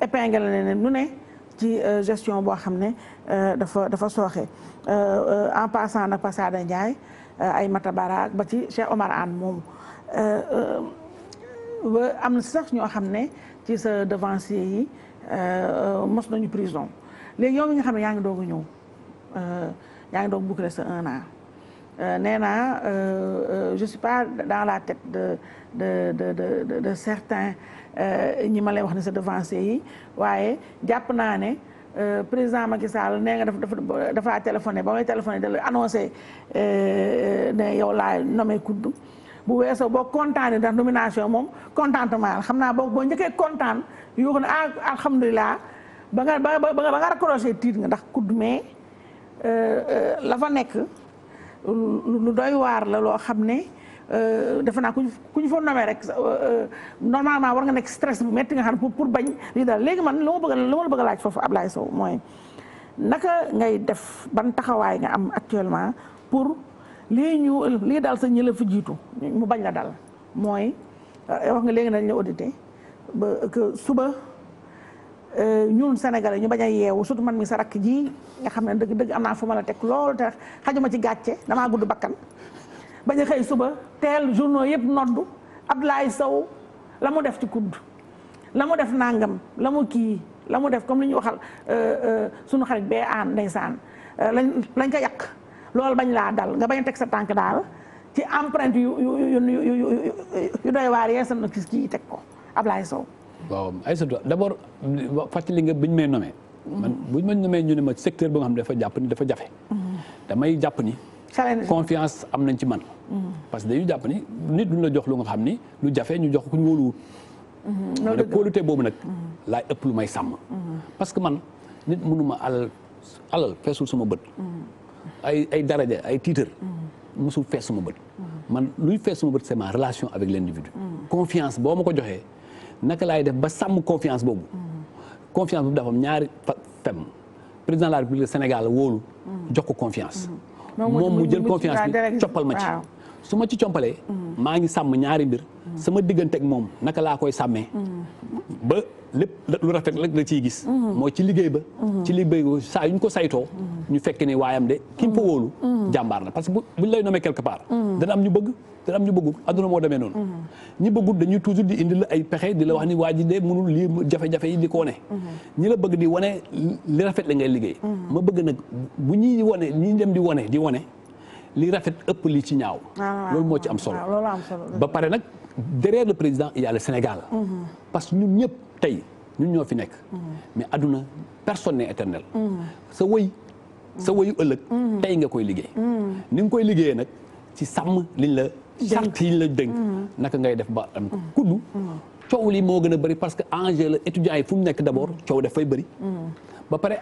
épingle na ne nu ne ci gestion boo xam ne dafa sooxe en passant nag Passada Ndiaye ay Matabara ba ci Cheikh Oumar Anne moomu am na sax ñoo xam ne ci sa devancier yi mos nañu prison léegi yow mi nga xam ne yaa ngi doog a ñëw yaa ngi doog boucler sa 1 an nee naa je suis pas dans la tête de certains ñi ma lay wax ne sa devanciers yi waaye jàpp naa ne président Macky Sall nee nga dafa téléphoné ba may téléphoné da la annoncé ne yow laa nommé kudd bu weesoo boo kontaanee ndax nomination moom contentement xam naa boo njëkkee kontaan yoo xam ne alhamdulilah ba nga raccroché tiit nga ndax kudd mais la fa nekk lu doy waar la loo xam ne defe naa ku ñu fa nommé rek normalement war nga nekk stress bu metti nga xam ne pour bañ lii daal léegi man lu ma la bëgg a laaj foofu Ablaye Sow mooy naka ngay def ban taxawaay nga am actuellement pour lii daal sa ñi la fi jiitu mu bañ la dal mooy wax nga léegi nañ la audité ba que suba ñun Sénégalais ñu bañ a yeewu surtout man mi sa rakk ji nga xam ne dëgg am naa fu ma la teg loolu te xajuma ci gàcce damaa gudd bakkan bañ a xëy suba teel journaux yëpp noddu Ablaye Sow la mu def ci kudd la mu def nangam la mu kii la mu def comme li ñu waxal sunu xarit bee aan ndeysaan lañ ko yàq loolu bañ laa dal nga bañ a teg sa tànk daal ci empreinte yu doy waar yee sam na kii teg ko Ablaye Sow. waaw Aïssatou d'abord fàttali nga biñ may nommé. man buñ ma nommé ñu ne ma secteur ba nga xam ne dafa jàpp ni dafa jafe. damay jàpp ni. confiance am nañ ci man. parce que dañuy jàpp ni nit duñ la jox lu nga xam ni lu jafe ñu jox ku ñu wóoluwut. loolu dëgg kóolute boobu nag. laay ëpp lu may sàmm. parce que man nit mënuma alal feesul sama bët. ay daraja ay titre. musul fees sama bët. man luy fees sama bët c'est ma relation avec l'individu. confiance boo ma ko joxee. naka laay def ba sàmm confiance boobu. confiance boobu dafa am ñaari fem président de la République Sénégal wóolu. jox ko confiance. moom mu jël confiance bi coppal ma ci. su ma ci compalee. maa ngi sàmm ñaari mbir. sama diggante ak moom naka laa koy sàmmee. ba lépp lu rafet rek la ciy gis. mooy ci liggéey ba. ci liggéey ba saa yu ñu ko saytoo. ñu fekk ni waayam de ki mu fa wóolu. jàmbaar la parce que buñ lay nommé quelque part. dana am ñu bëgg. dana am ñu bëggul adduna moo demee noonu. ñi bëggul dañuy toujours di indi la ay pexe di la wax ni waa ji de mënul lii jafe-jafe yi di ko wane. ñi la bëgg di wane li rafet la ngay liggéey. ma bëgg nag bu ñuy wane ñi dem di wane li rafet ëpp li ci ñaaw. loolu moo ci am solo. ba pare nag derrière le président il y a le Sénégal. parce que ñun ñëpp tey ñun ñoo fi nekk. mais adduna personne n'est éternel. sa wëyu ëllëg. tey nga koy liggéey. ni nga koy liggéeyee nag ci sàmm liñ la. charte yi ñu la dénk naka ngay def ba am ko kuddu coow li moo gën a bëri parce que enjeu la étudiants yi fu mu nekk d'abord coow dafay bëri ba pare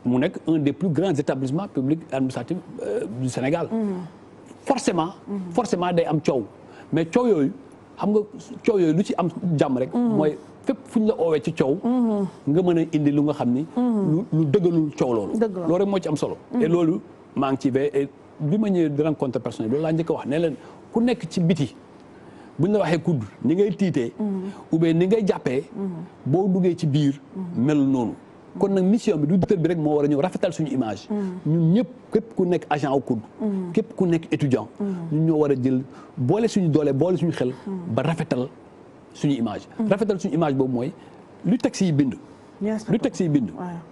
mu nekk un des plus grands établissements publics administratifs du Sénégal forcément day am coow mais coow yooyu xam nga coow yooyu lu ci am jàmm rek mooy fépp fu ñu la oowee ci coow nga mën a indi lu nga xam ni lu dëggalul coow loolu rek moo ci am solo et loolu maa ngi ci ve bi ma ñëwee di rencontre personnel loolu laa njëkk a wax ne leen ku nekk ci biti buñ la waxee kudd ni ngay tiitee ou bien ni ngay jàppee boo duggee ci biir mel noonu kon nag mission bi du directeur bi rek moo war a ñëw rafetal suñu image ñun ñëpp képp ku nekk agent au kudd képp ku nekk étudiant ñun ñoo war a jël boole suñu doole boole suñu xel ba rafetal suñu image rafetal suñu image boobu mooy lu texte yi bind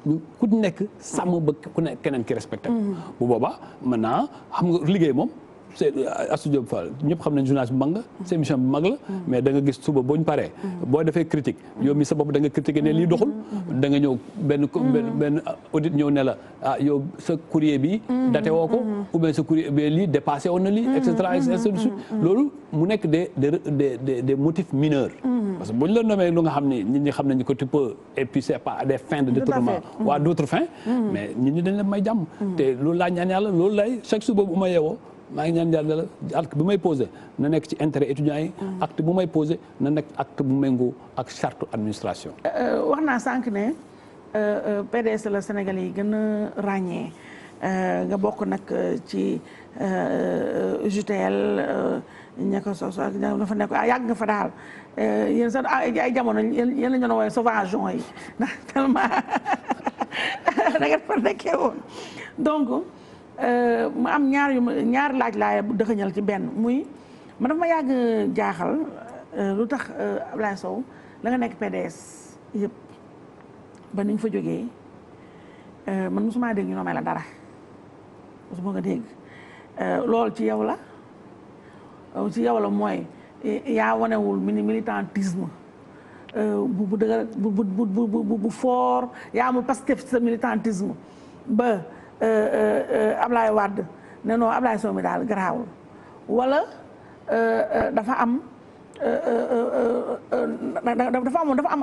ñu ku nekk sàmm ba ku nekk keneen ki respecté bu boobaa maintenant xam nga liggéey moom c'est Astou Diop Fall ñëpp xam nañ journaliste bu mag la c'est émission bu mag la mais da nga gis suba boo ñu paree boo defee critique yow mi sa bopp da nga critiquer ne lii doxul da nga ñëw benn audit ñëw ne la yow sa courrier bi daté woo ko ou bien sa courrier bi lii dépassé woon na lii et cetera loolu mu nekk des motifs mineurs parce que bu ñu la nommé lu nga xam ni nit ñi xam nañu ko tu peux et puis c'est pas à des fins de détournement ou à d'autres fins mais nit ñi dañ la may jàmm te loolu laa ñaan yàlla loolu lay chaque suba bu ma yeewoo maa ngi ñaan yàlla acte bu may posé na nekk ci intérêt étudiants yi acte bu may posé na nekk acte bu méngoo ak charte administration wax naa sànq ne PDS la Sénégalais yi gën a ràññee nga bokk nag ci JTL ña ko sos ak ña fa nekk yàgg nga fa daal yéen sax ay jamono yéen la ñu doon woowee sauvageon yi ndax tellement da ngeen fa nekkee woon donc mu am ñaar laaj laay dëxëñal ci benn muy man dafa ma yàgg jaaxal lu tax Ablaye Sow la nga nekk PDS yëpp ba ni nga fa jógee man mosuma dégg ñu nommé la dara mosuma nga dégg loolu ci yow la mooy yaa wanewul militantisme bu dëgër bu fort yaa amul Pastef sa militantisme ba Ablaye Wade ne non Ablaye Sow mi daal garaawul wala dafa am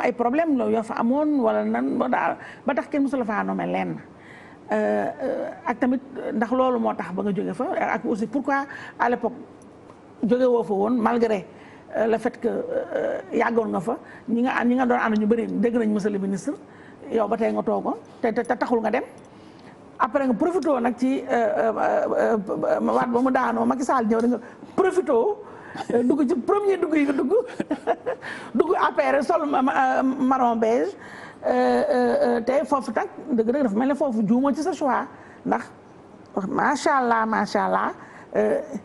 ay problème la yoo fa amoon wala nan daal ba tax kenn mosu la faa nommé lenn ak tamit ndax loolu moo tax ba nga jóge fa ak aussi pourquoi à l'époque jóge woo fa woon malgré le fait que yàggoon nga fa ñi nga doon ànd ñu bëri dégg nañu monsieur le ministre yow ba tey nga toogoon te taxul nga dem après nga profité nag ci waat ba mu daanoo Macky Sall ñëw da nga profité dugg ci premier dugg yi nga dugg APR sol marron beige te foofu tak dëgg dafa mel ne foofu juumoo ci sa choix ndax macha allah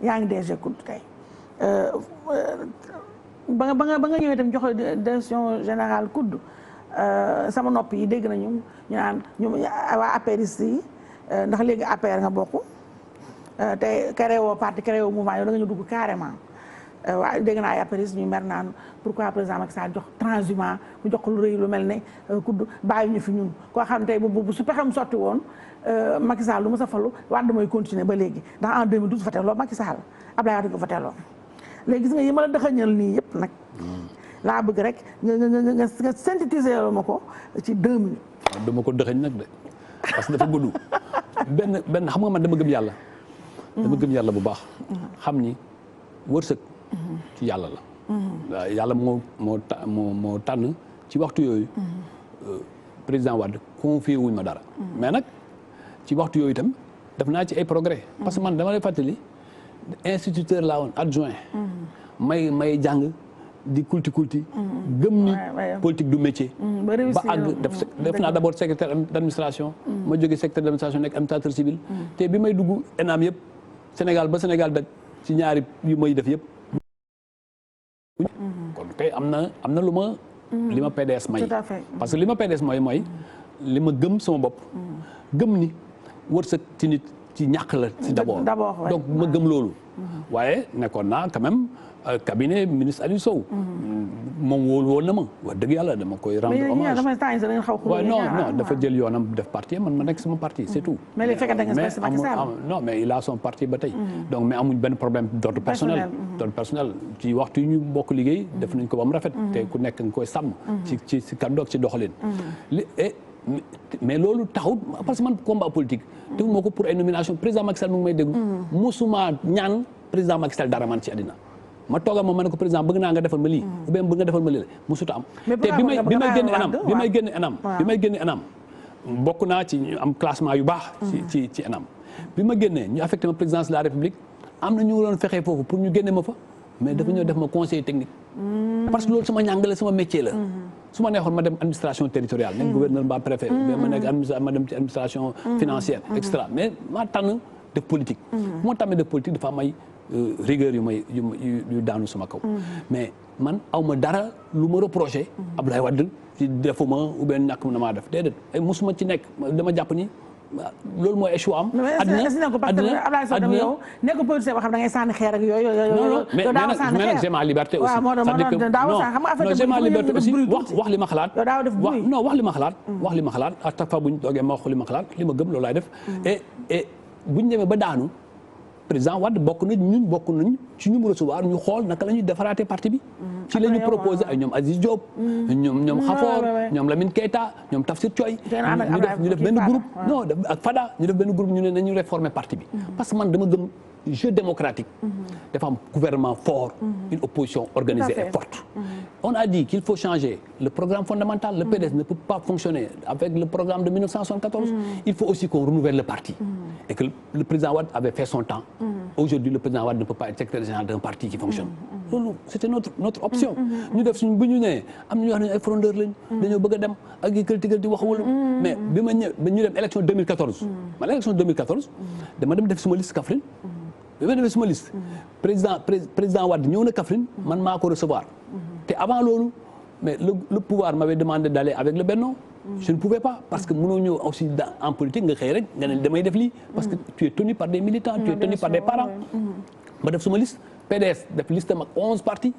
yaa ngi DG COUD tey ba nga ñëwee itam joxe direction générale COUD sama nopp yi dégg nañu ñu naan ñu waa apériste yi ndax léegi APR nga bokk te créé woo parti créé woo mouvement yow da nga ñu dugg carrément waaye dégg naa ay apériste ñu mer naan pourquoi président Macky Sall jox transhumant mu jox lu rëy lu mel ne COUD bàyyi ñu fi ñun koo xam tey bu su pexem sotti woon Macky Sall lu ma sa falu Wade mooy continuer ba léegi ndax en 2012 fa teeloo Macky Sall Abdoulaye Wade ko fa teeloo léegi gis nga yi ma la dëxañal nii yëpp nag laa bëgg rek nga synthétiser ma ko ci 2 minutes. waaw dama ko dëxañ nag de parce que dafa gudd benn xam nga man dama gëm yàlla. dama gëm yàlla bu baax. xam ni wërsëg ci yàlla la. waaw yàlla moo tànn ci waxtu yooyu. président Wade confié wuñ ma dara. mais nag ci waxtu yooyu itam def naa ci ay progrès. parce que man dama lay fàttali instituteur laa woon adjoint. may jàng. di kulti gëm ni politique du métier ba àgg def naa d'abord secrétaire d'administration ma jógee secrétaire d'administration nekk administrateur civil te bi may dugg ENAM yëpp Sénégal ba Sénégal daj ci ñaari yu may def yëpp kon kay am na lu ma li ma PDS may parce que li ma PDS mooy li ma gëm sama bopp gëm ni wërsëg ci nit ci ñàkk la ci d'abord donc ma gëm loolu waaye nekkoon naa quand même cabinet ministre Aliou Sow moom wóolu woon na ma wax dëgg yàlla dama koy rendre hommage waaw non dafa jël yoonam def parti man ma nekk sama parti c'est tout mais non mais il a son parti ba tey donc mais amuñ benn problème d'ordre personnel ci waxtu yi ñu bokk liggéey def nañ ko ba mu rafet te ku nekk nga koy sàmm ci kàddu ak ci doxalin mais loolu taxut parce que man combat politique te moo ko pour ay nomination président Macky Sall mu ngi may dégg musuma ñaan président Macky Sall dara man ci àddina ma toogal ma ne ko président bëgg naa nga defal ma lii ou bien bëgg nga defal ma lii la musuta am te bi may génne ENAM bokk naa ci ñu am classement yu baax ci ENAM bi ma génnee ñu affecté ma présidence de la République am na ñu doon fexee foofu pour ñu génne ma fa mais dafa ñëw def ma conseiller technique parce que loolu sama njàngale sama métier la su ma neexoon ma dem administration territoriale nekk gouverneur mbaa préfet ma nekk ma dem ci administration financière et cetera mais maa tànn def politique bu ma tàmmee def politique dafa am ay rigueur yu daanu sama kaw mais man aw ma dara lu ma reproché Abdoulaye Wade ci defuma ou bien ñàkk na maa def déedéet ay musuma ci nekk dama jàpp ni loolu mooy échou am. àddina parce que Abdoulaye Sow dem yow nekk politicien boo xam da ngay sànni xeer ak yooyu. mais nag j'ai ma liberté aussi. non j'ai ma liberté aussi wax li ma xalaat. non wax li ma xalaat. wax li ma xalaat à chaque fois bu ñu toogee ma wax li ma xalaat li ma gëm loolu laay def. et bu ñu demee ba daanu président Wade bokk nañ ci ñu mu recevoir ñu xool naka la ñuy defaraatee parti bi. ci la ñu proposé ay ñoom Aziz Diop. ñoom Khafor ñoom Lamine Keita ñoom Tafsir Thioye. ñu def benn groupe. non ak Fada ñu def benn groupe ñu ne nañu réformer parti bi. parce que man dama gëm jeu démocratique. dafa am gouvernement fort. une opposition organisée et forte. on a dit qu'il faut changer le programme fondamental. Le PDS ne peut pas fonctionner avec le programme de 1974. Il faut aussi qu'on renouvelle le parti. Et que le président Wade avait fait son temps. Aujourd'hui, le président Wade ne peut pas être secrétaire général d'un parti qui fonctionne. C'était notre option. ñu def suñ bu ñu nee am na ñoo xam ne ay frondeur lañ. dañoo bëgg a dem ak yi këlti wax wala. mais bi ma ñu dem élection 2014. man élection 2014 dama dem def suma liste Kaffrine. bi ma defee suma liste. président Wade ñëw na Kaffrine man maa ko recevoir. te avant loolu mais le pouvoir m'avait demandé d'aller avec le Benno je ne pouvais pas parce que mënoo ñëw aussi en politique nga xëy rek nga ne damay def lii parce que tu es tenu par des militants tu es tenu par des parents ba def suma liste PDS def liste am ak 11 partis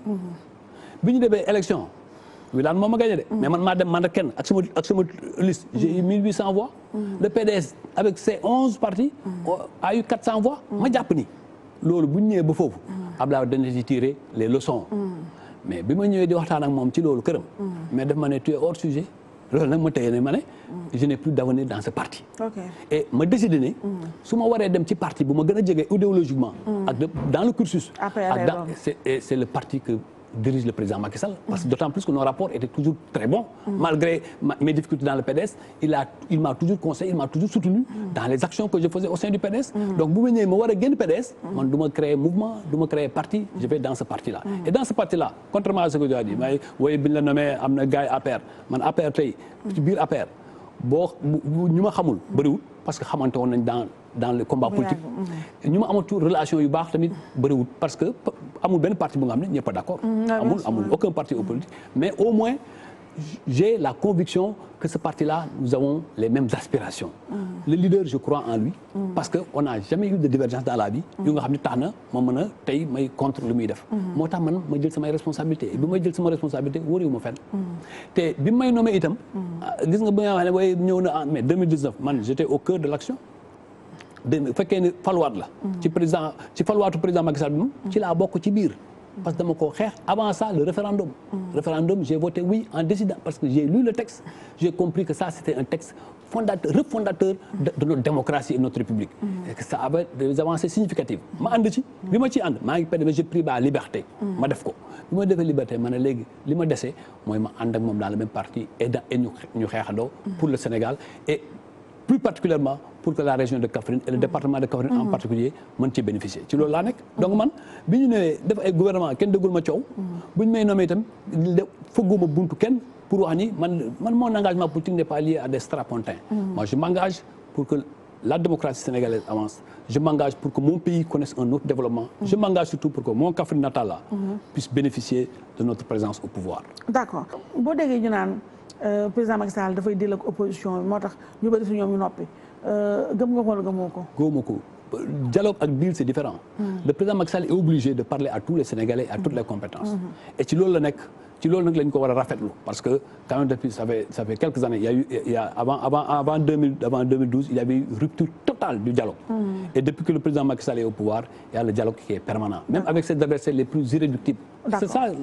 bi ñu demee élection Wilane moom ma gagné de mais man maa dem man ak kenn ak sama liste j'ai eu 1800 voix le PDS avec ses 11 partis a eu 400 voix ma jàpp ni loolu bu ñu ñëwee ba foofu Abdoulaye dana ci tirer les leçons mais bi ma ñëwee di waxtaan ak moom ci loolu këram mais daf ma ne tu es hors sujet loolu nag ma teye ne ma ne je n'ai plus d'avenir dans ce parti et ma décidé ne su ma waree dem ci parti bu ma gën a jege idéologiquement ak dans le cursus c'est le parti que dirige le président Macky Sall parce que d'autant plus que nos rapports étaient toujours très bons malgré mes difficultés dans le PDS il m'a toujours conseillé il m'a toujours soutenu dans les actions que je faisais au sein du PDS donc bu ma ñëwee ma war a génn PDS man du ma créer mouvement du ma créer parti je vais dans ce parti là et dans ce parti là contrairement à ce que tu as dit may wooye bi ñu la nommé am na gars yi APR man APR tey ci biir APR boo ñu ma xamul bëriwul parce que xamante woon nañ dans le combat politique ñu ma amatu relation yu baax tamit bëriwul parce que amul benn parti bu nga xam ne ñëpp a d'accord amul aucun parti au politique mais au moins j'ai la conviction que ce parti-là nous avons les mêmes aspirations le leader je crois en lui parce que on n'a jamais eu de divergence dans la vie yu nga xam ne tax na ma mën a tey may contre lu muy def moo tax man ma jël samay responsabilité bi may jël sama responsabilité wóoriwu ma fenn te bi may nommé itam gis nga bi nga wax ne waaye ñëw na en mai 2019 man j'étais au cœur de l'action bu fekkee ne faluwaat la ci faluwaatu président Macky Sall bi ci laa bokk ci biir parce que dama ko xeex avant ça le référendum j'ai voté oui en décidant parce que j'ai lu le texte j'ai compris que ça c'était un texte refondateur de notre démocratie et de notre république et que ça avait des avancées significatives ma ànd ci bi ma ci ànd maa ngi perdre j'ai pris ma liberté ma def ko bi ma defee liberté ma ne léegi li ma dese mooy ma ànd ak moom dans le même parti et ñu xeexandoo pour le Sénégal et plus particulièrement pour que la région de Kaffrine et le département de Kaffrine en particulier mën ci bénéficier ci loolu laa nekk donc man bi ñu newee def ay gouvernement kenn déggul ma coow bu ñu may nommé itam fëgguma buntu kenn pour wax ni man mon engagement politique n'est pas lié à des strapontins moi je m'engage pour que la démocratie sénégalaise avance je m'engage pour que mon pays connaisse un autre développement je m'engage surtout pour que mon Kaffrine natal là puisse bénéficier de notre présence au pouvoir. D'accord boo déggee ñu naan président Macky Sall dafay dil ak opposition bi moo tax ñu bëri si ñoom ñu noppi gëm nga ko wala gëmoo ko. gëmoo ko dialogue ak deal c'est différent. Le président Macky Sall est obligé de parler à tous les Sénégalais et à toutes les compétences. et ci loolu la nekk ci loolu nag lañ ko war a rafetlu parce que quand même depuis ça fait quelques années il y a avant 2012 il y avait eu rupture totale du dialogue. Et depuis que le président Macky Sall est au pouvoir il y a le dialogue qui est permanent même avec ses adversaires les plus irréductibles.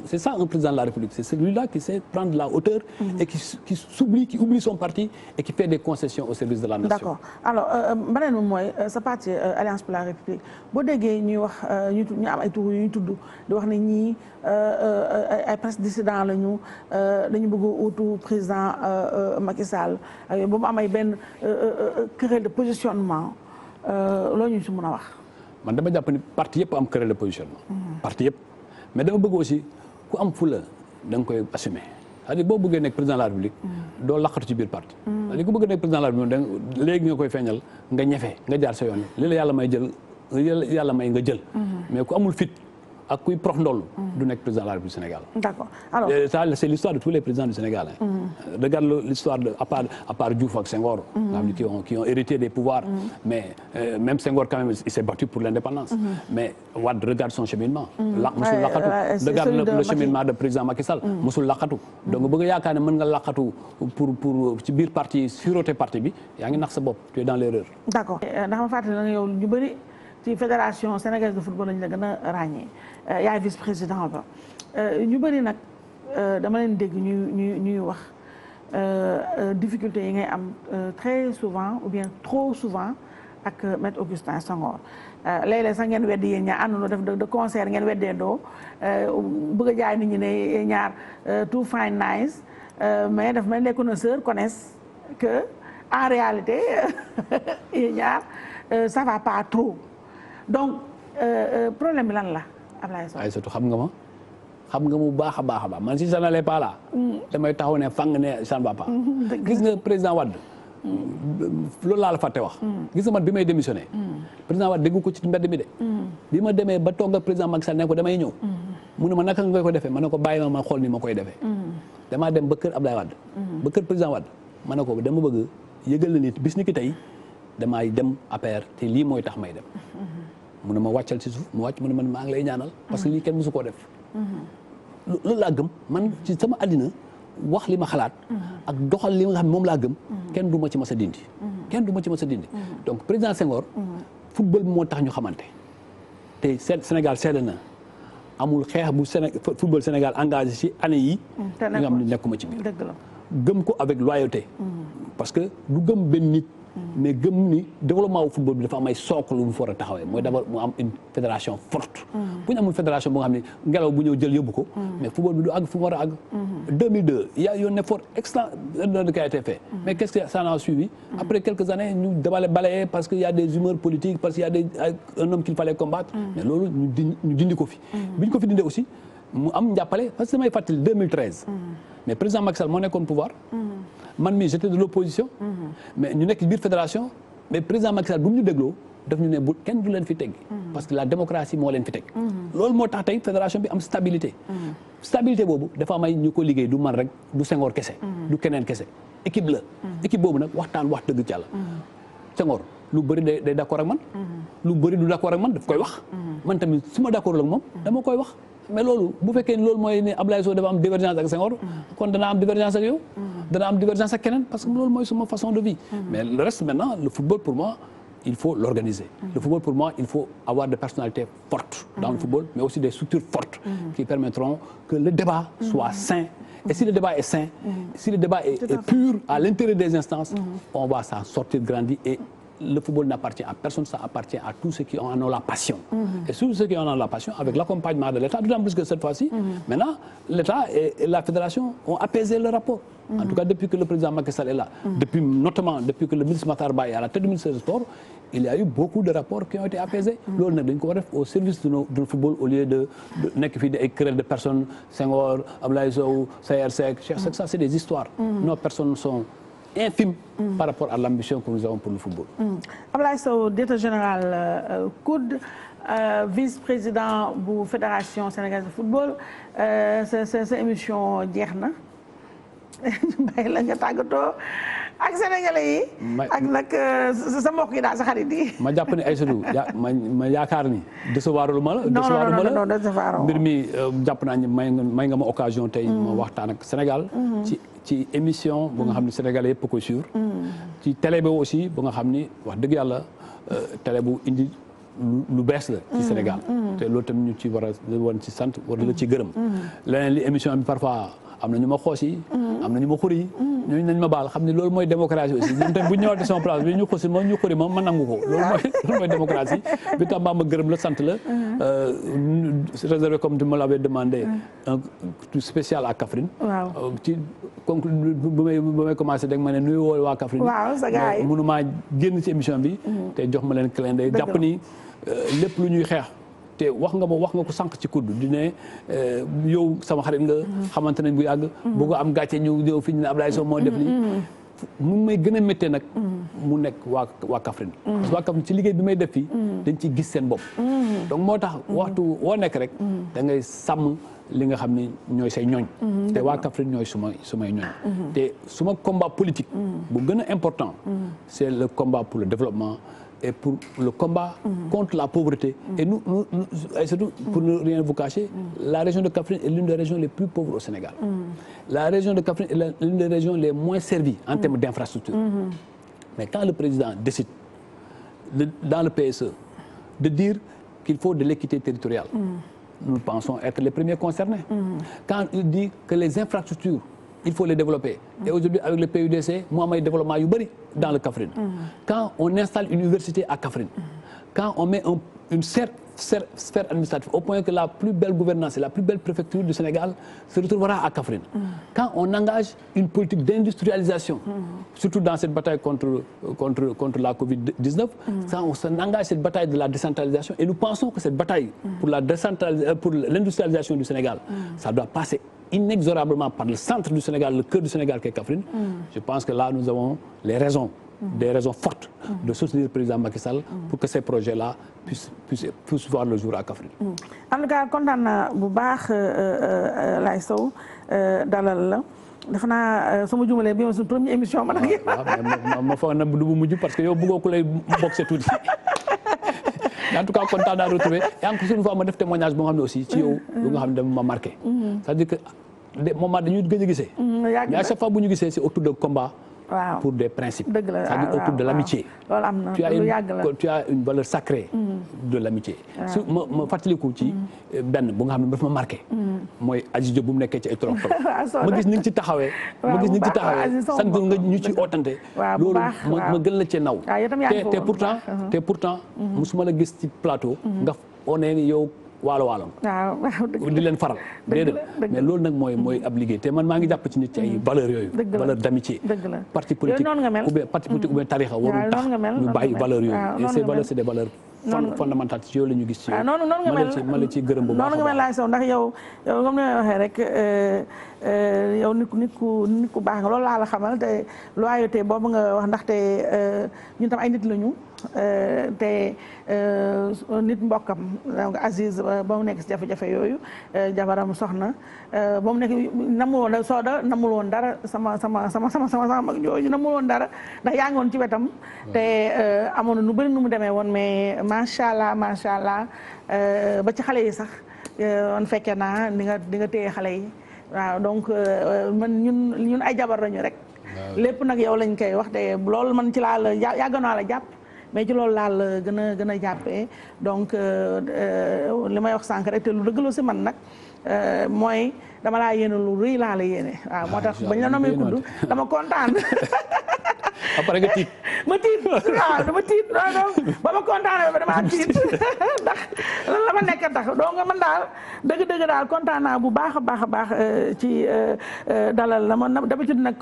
C'est ça un président de la République c'est celui-là qui sait prendre la hauteur et qui oublie son parti et qui fait des concessions au service de la nation. D'accord alors beneen moom mooy sa parti Alliance pour la République boo déggee ñuy wax ñu am ay tur yu ñu tudd di wax ne ñii ay presque dissidents lañu dañu bëgg a utu président Macky Sall ba mu am ay benn querelle de positionnement loolu ñu si mën a wax. man dama jàpp ni parti yëpp am querelle de positionnement. parti yëpp. mais dama bëgg aussi ku am fula da nga koy assumer c'est-à-dire boo bëggee nekk président de la République doo laqatu ci biir parti c'est-à-dire ku bëgg nekk président de la République léegi nga koy feeñal nga ñefe nga jaar sa yoon li la yàlla may nga jël mais ku amul fit ak kuy prox ndoll du nekk président de la République du Sénégal. D'accord alors ça c'est l'histoire de tous les présidents du Sénégal regarde l'histoire de à part Diouf ak Senghor qui ont hérité des pouvoirs mais même Senghor quand même il s'est battu pour l'indépendance mais Wade regarde son cheminement musul laqatu regarde le cheminement de président Macky Sall musul laqatu donc bëgg yaakaar ne mën nga laqatu pour ci biir parti siroté parti bi yaa ngi nax sa bopp tu es dans l'erreur. D'accord ndax ma fàttali na yow ñu bëri ci fédération sénégalaise de football lañu la gën a ràññee yaay vice président ba ñu bëri nag dama leen dégg ñuy wax difficulté yi ngay am très souvent ou bien trop souvent ak maître Augustin Senghor léeg-léeg sax ngeen weddi yéen ñaar àndandoo def de concert ngeen weddee doo bëgg a jaay nit ñi ne ñaar tout fine nice mais daf mel les connaisseurs connaissent que en réalité yéen ñaar ça va pas trop donc problème bi lan la Ablaye Sow. ay surtout xam nga mu baax a baax man si ça n'allait pas là. damay taxaw ne fang ne ça ne va pas. gis nga président Wade. loolu laa la fàtte wax. gis nga man bi may démissionné. président Wade déggu ko ci mbedd mi de. bi ma demee ba toog ak président Macky Sall ne ko damay ñëw. mu ne ma naka nga ko defee ma ne ko bàyyi ma xool ni ma koy defee. damaa dem ba kër Ablaye Wade. ba kër président Wade ma ne ko dama bëgg yëgal la nit bis ni ki tey damay dem APR te lii mooy tax may dem. mu ne ma wàccal ci suuf mu wàcc mu ne man maa ngi lay ñaanal. parce que lii kenn mësu koo def. loolu laa gëm man ci sama àddina wax li ma xalaat. ak doxal li nga xam ne moom laa gëm. kenn du ma ci mas a dindi. kenn du ma ci mas a dindi. donc président Senghor. football moo tax ñu xamante. te Sénégal seetlu na amul xeex bu football Sénégal engagé ci année yi. nga xam ne nekkuma ci biir. gëm ko avec loyauté. parce que du gëm benn nit. mais gëm ni développement wu football bi dafa am ay socle lu mu fa war a taxawee mooy d'abord mu am une fédération forte. bu ñu amul fédération boo nga xam ne ngelaw bu ñëw jël yóbbu ko. mais football bi du àgg fu mu war a àgg. 2002 il y a eu un effort extraordinaire qui a été fait. mais qu'est-ce que ça a suivi. après quelques années ñu balayé parce que y a des humeurs politiques parce que y a un homme qu'il fallait combattre. mais loolu ñu dindi ko fi. bi ñu ko fi dindee aussi mu am njàppale parce que damay fàttali 2013. mais président Macky Sall moo nekkoon pouvoir. man mii j'étais de l'opposition. mais ñu nekk biir fédération. mais président Macky Sall bu ñu dégloo daf ñu ne bu kenn du leen fi teg. parce que la démocratie moo leen fi teg. loolu moo tax tey fédération bi am stabilité. stabilité boobu dafa am ay ñu ko liggéey du man rek du Senghor kese. du keneen kese équipe la. équipe boobu nag waxtaan wax dëgg ci Yàlla. Senghor lu bëri day d'accord ak man. lu bëri du d'accord ak man daf koy wax. man tamit su ma d'accord ak moom dama koy wax. mais loolu bu fekkee ni loolu mooy ne Ablaye Sow dafa am divergence ak Senghor kon dana am divergence ak yow dana am divergence ak keneen parce que loolu mooy suma façon de vie mais le reste maintenant le football pour moi il faut l'organiser le football pour moi il faut avoir des personnalités fortes dans le football mais aussi des structures fortes qui permettront que le débat soit sain et si le débat est sain si le débat est pur à l'intérieur des instances on va s'en sortir grandi et le football n'appartient à personne, ça appartient à tous ceux qui en ont la passion. Et tous ceux qui en ont la passion, avec l'accompagnement de l'État, d'autant plus que cette fois-ci, maintenant, l'État et la Fédération ont apaisé le rapport. En tout cas, depuis que le président Macky Sall est là, notamment depuis que le ministre Matar Ba est à la tête du ministère du Sport, il y a eu beaucoup de rapports qui ont été apaisés. Loolu nag dañ ko war a def au service de notre football au lieu de nekk fii ay querelles de personnes, Senghor, Ablaye Sow, Sayer Seck, Cheikh Seck, ça c'est des histoires. Nos personnes sont infime par rapport à l'ambition que nous avons pour le football. Ablaye Sow, directeur général COUD, vice-président bu fédération sénégalaise de football sa émission jeex na bàyyi la nga tàggatoo ak sénégalais yi. ak nag sa mbokk yi daal sa xarit yi. ma jàpp ne Aïssatou ma yaakaar ni décevoir lu ma la. non mbir mi jàpp naa ni may nga ma occasion tey ma waxtaan ak Sénégal. ci émission bu nga xam ne sénégalais yëpp ko suivre. ci télé bi aussi bu nga xam ni wax dëgg yàlla télé bu indi lu bees la. ci Sénégal. te loolu tamit ñu ci war ci sant war la ci gërëm. leneen li émission bi parfois. am na ñu ma xoos yi am na ñu ma xuri yi ñooñu nañ ma baal xam ne loolu mooy démocratie aussi ñun tamit bu ñu ñëwaatee sama place bi ñu xosi moom ñu xuri moom ma nangu ko loolu mooy démocratie bi tam ma gërëm la sant la réservé comme tu me l'avais demandé un spécial à Kaffrine ci comme bu may commencé da nga ma ne nuyu woo waa Kaffrine mënumaa génn ci émission bi te jox ma leen clin d'œil jàpp ni lépp lu ñuy xeex te wax nga ko sànq ci kudd di ne yow sama xarit nga xamante nañ bu yàgg bëgg am gàcce ñu ñëw fi ñu ne Ablaye Sow moo def lii mu may gën a méttee nag mu nekk waa Kaffrine parce que waa Kaffrine ci liggéey bi may def fii dañ ci gis seen bopp donc moo tax waxtu woo nekk rek da ngay sàmm li nga xam ne ñooy say ñooñ te waa Kaffrine ñooy sumay ñooñ te suma combat politique bu gën a important c'est le combat pour le développement et pour le combat contre la pauvreté. Et nous et surtout, pour ne rien vous cacher, la région de Kaffrine est l'une des régions les plus pauvres au Sénégal. La région de Kaffrine est l'une des régions les moins servies en termes d'infrastructures. Mais quand le président décide, dans le PSE, de dire qu'il faut de l'équité territoriale, nous pensons être les premiers concernés. Quand il dit que les infrastructures il faut les développer. Et aujourd'hui, avec le PUDC, moi, j'ai développement yu bari dans le Kaffrine. Quand on installe une université à Kaffrine, quand on met une sphère administrative, au point que la plus belle gouvernance et la plus belle préfecture du Sénégal se retrouvera à Kaffrine. Quand on engage une politique d'industrialisation, surtout dans cette bataille contre la Covid-19, quand on engage cette bataille de la décentralisation, et nous pensons que cette bataille pour l'industrialisation du Sénégal, ça doit passer inexorablement par le centre du Sénégal, le cœur du Sénégal qui est Kaffrine. Je pense que là, nous avons des raisons fortes de soutenir le président Macky Sall pour que ces projets-là puissent voir le jour à Kaffrine. En tout cas, kontaan naa bu baax Laye Sow dalal la defe naa sama jumalee bi ma suñu première émission ma nag ma foog na du bu mujj parce que yow bëggoo ku lay boxe tuuti en tout cas kontaan naa retrouvé et encore une fois ma def témoignage boo xam ne aussi ci yow lu nga xam ne dafa ma marqué c'est-à-dire que moment dañuy gëj a gisee mais à chaque fois bu ñu gisee c'est autour de combat waaw pour des principes. dëgg la c'est-à-dire autour de l'amitié. loolu am na lu yàgg la tu as une valeur sacrée. de l'amitié. su ma fàttaliku ci benn bu nga xam ne dafa ma marqué. mooy Aziz Diop bu mu nekkee ci ay torof ma gis ni nga ci taxawee. ma gis ni nga ci taxawee sant nga ñu ci ootante. loolu ma gën la cee naw. te pourtant musuma la gis ci plateau. nga one ni yow. waalo di leen faral déedéet mais loolu nag mooy ab liggéey te man maa ngi jàpp ci nit ci ay valeurs yooyu valeur d'amitié parti politique ou bien tarixa warul tax ñu bàyyi valeurs yooyu et ces valeurs c'est des valeurs fondamentales ci yow la ñu gis ci yow ma la ci gërëm bu baax noonu nga mel laay saw ndax yow comme ni may waxee rek yow nit ku baax nga loolu laa la xamal te loyauté boobu nga wax ndaxte ñun tam ay nit lañu te nit mbokkam donc Aziz ba mu nekk si jafe-jafe yooyu jabaram soxna ba mu nekk namul woon Soda namul woon dara sama mag jooju namul woon dara ndax yaa ngi woon ci wetam te amoon na nu bëri nu mu demee woon mais macha allah ba ci xale yi sax man fekkee naa di nga téye xale yi waaw donc man ñun ay jabar lañu rek lépp nag yow lañ koy wax te loolu man ci laa la yàgg naa la jàpp mais ci loolu laal gën a jàppee donc li may wax sànq rek te lu dëgg la si man nag mooy dama laa yéene lu rëy laa la yéene waaw moo tax bañ la nomee kudd dama kontaan après nga tiit ma tiit waaw dama tiit donc ba ma kontaanee ba damaa tiit ndax lan la ma nekk tax donc man daal dëgg daal kontaan naa bu baax a baax ci dalal la man d'habitude nag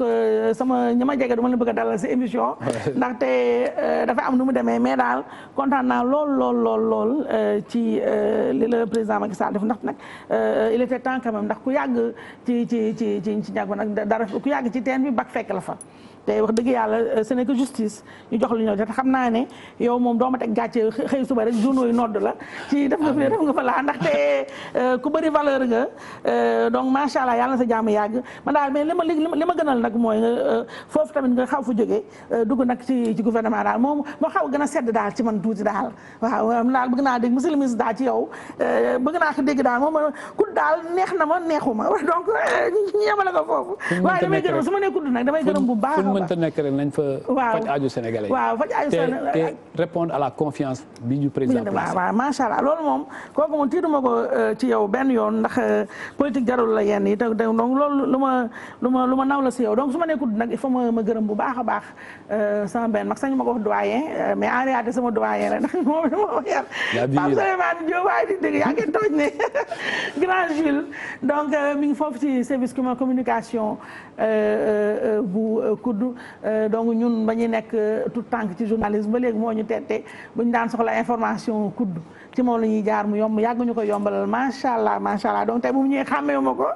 sama ñi ma jege du ma la bëgg a dalal si émission ndaxte dafa am nu mu demee mais daal kontaan naa lool ci li la président Macky Sall def ndax nag il était temps quand même ndax ku yàgg ci ñàkk ba nag dara ku yàgg ci teen bi bak fekk la fa te wax dëgg yàlla ce n'est que justice ñu jox lu ñëw te xam naa ne yow moom doo ma teg gàcce xëy suba rek journaux yi nodd la ci def nga fi def nga fa laa ndaxte ku bëri valeur nga donc macha allah yàlla na sa jàmm yàgg man daal mais li ma gënal nag mooy foofu tamit nga xaw fu jógee dugg nag ci gouvernement daal moom moo xaw gën a sedd daal ci man tuuti daal waaw daal bëgg naa dégg monsieur le ministre daal ci yow bëgg naa ko dégg daal moom ku daal neex na ma neexuma donc ñu yemale ko foofu waaye damay gërëm su ma nee kudd nag damay gërëm bu baax mënta nekk rek nañ fa faj aaju sénégalais waaw faj aaju sénégalais te répondre à la confiance bi ñu président placé waaw macha allah loolu moom kooku moom tiituma ko ci yow benn yoon ndax politique jarul la yenn yi donc loolu lu ma naw la si yow donc su ma nekkul nag il faut ma gërëm bu baax a baax sama benn mag sañu ma ko wax doyen mais en réalité sama doyen la ndax moom moo yar Pape Souleymane Diop waaye di dégg yaa ngi tooj ne grand Jules donc mi ngi foofu ci service communication bu kudd donc ñun ba ñuy nekk tout tànk ci journalisme ba léegi moo ñu tette bu ñu daan soxla information kudd ci moom la ñuy jaar mu yomb yàgg ñu ko yombalal macha allah donc tey bu mu ñëwee xàmmee ma ko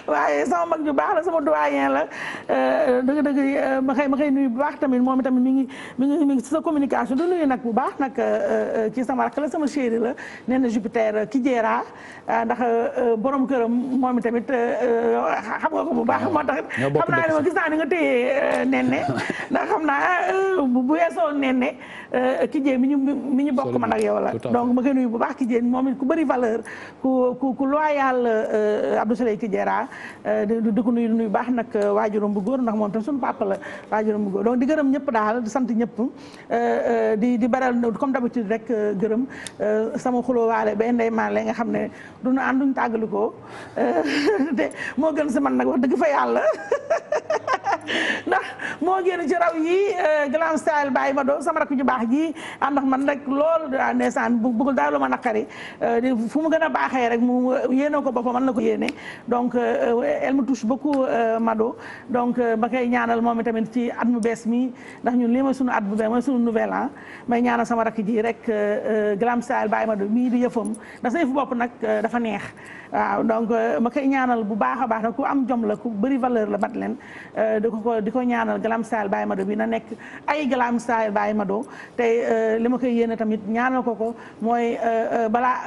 waaye sama mag ju baax la sama doyen la dëgg ma xëy nuyu bu baax tamit moom tamit mi ngi ci sa communication du nuyu nag bu baax nag ci sama rakk la sama chéri la nee na Jupiter ki jeera ndax borom këram moom tamit xam nga ko bu baax moo tax xam naa ne ma gis naa ni nga téye nenne ndax xam naa bu weesoo nenne ki jee mi ñu bokk man ak yow la donc ma koy nuyu bu baax ki jee moom it ku bëri valeur ku loyal Abdou Souley ki jeera di ko nuyu baax nag waajuram bu góor ndax moom tam suñu papa la waajuram bu góor donc di gërëm ñëpp daal di sant ñëpp di baral comme d'habitude rek gërëm sama xulóowaale ba ndey maan la nga xam ne duñu ànduñ tàggalikoo te moo gën si man nag wax dëgg fa yàlla ndax moo génn ci raw yi glam style bàyyi ma doo sama rakk ju baax ji ànd ak man rek loolu ndeysaan bëggul daal lu ma naqari fu mu gën a baaxee rek mu yéene ko boppam man la ko yéene donc elle me touche beaucoup Mado donc ma koy ñaanal moom tamit ci at mu bees mi ndax ñun lii mooy sunu at bu bees mooy sunu nouvel an may ñaanal sama rakk ji rek glam style bàyyi ma doo mii di yëfam ndax sa yëfu bopp nag dafa neex waaw donc ma koy ñaanal bu baax a baax nag ku am jom la ku bëri valeur la mat leen di ko ñaanal Glam Style by Mado bi na nekk ay Glam Style by Mado tey li ma koy yéene tamit ñaanal ko mooy balaa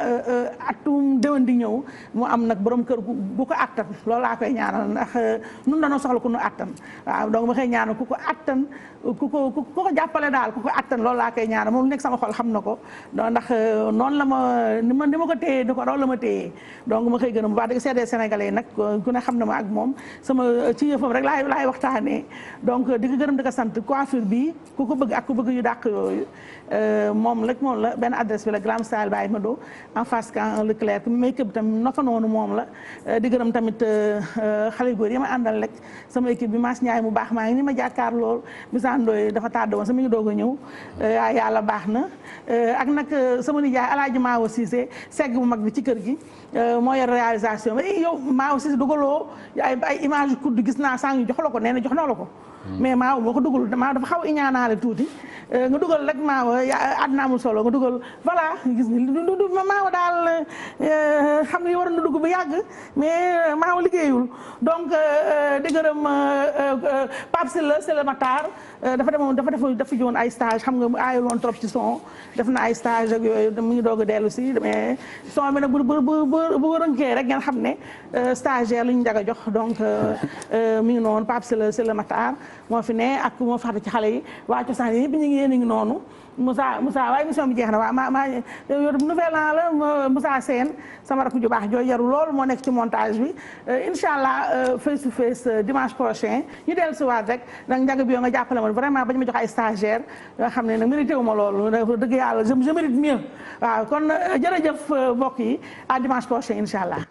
atum déwén di ñëw mu am nag borom kër bu ko attan loolu laa koy ñaanal ndax nun dañoo soxla ku nu attan waaw donc ma koy ñaanal ku ko attan ku ko jàppale daal ku ko attan loolu laa koy ñaanal moom nekk sama xol xam na ko ndax noonu la ni ma ko téyee ni ko raw la ma téyee donc ma koy gën a bu baax di seedee sénégalais yi nag ku ne xam na ma ak moom sama ci yëfam rek laay waxtaanee donc di ko gërëm di ko sant coiffure bi ku ko bëgg ak ku bëgg yu dàq yooyu moom la benn adresse bi la Glam Style by Mado en face camp Leclerc make-up bi tamit naka noonu moom la di gërëm tamit xale góor yi ma àndal rek sama équipe bi Mass Ndiaye mu baax maa ngi ni ma jàkkaar lool Moussa Ndoye dafa tàdd woon sama ngi doog a ñëw yàlla baax na ak nag sama nijaay Alaaji Maawo Cissé segg bu mag bi ci kër gi moo yor réalisation bi yow Maawo Cissé dugaloo ay image kudd gis naa saa ñu jox la ko nee na jox na la ko mais Maawo moo ko dugal Maawo dafa xaw iñaanaale tuuti nga dugal rek Maawo àddina amul solo nga dugal voilà gis ni du Maawo daal xam nga waroon na dugg bu yàgg mais Maawo liggéeyul donc di gërëm Pape Sylla Matar dafa joon ay stage xam nga aayul woon trop ci son def na ay stage ak yooyu mu ngi doog a dellu si mais son bi nag bu rënkee rek ngeen xam ne stagiaire lu ñu njaga jox donc mi ngi noonu Pape Sylla Matar moo fi ne ak moo faxte ci xale yi waa cosaan yi bi ñu ngi yéen a ngi noonu Moussa waaye émission bi jeex na waaw maa yow nouvelle an la Moussa Sène sama rakk ju baax jooju yaru lool moo nekk ci montage bi incha allah face to face dimanche prochain ñu dellu si waat rek nag njaga bi yoo nga jàppale ma vraiment bañ ma jox ay stagiaire yoo xam ne nag mérité wu ma loolu dëgg yàlla je mérite mieux waaw kon jërëjëf mbokk yi à dimanche prochain incha allah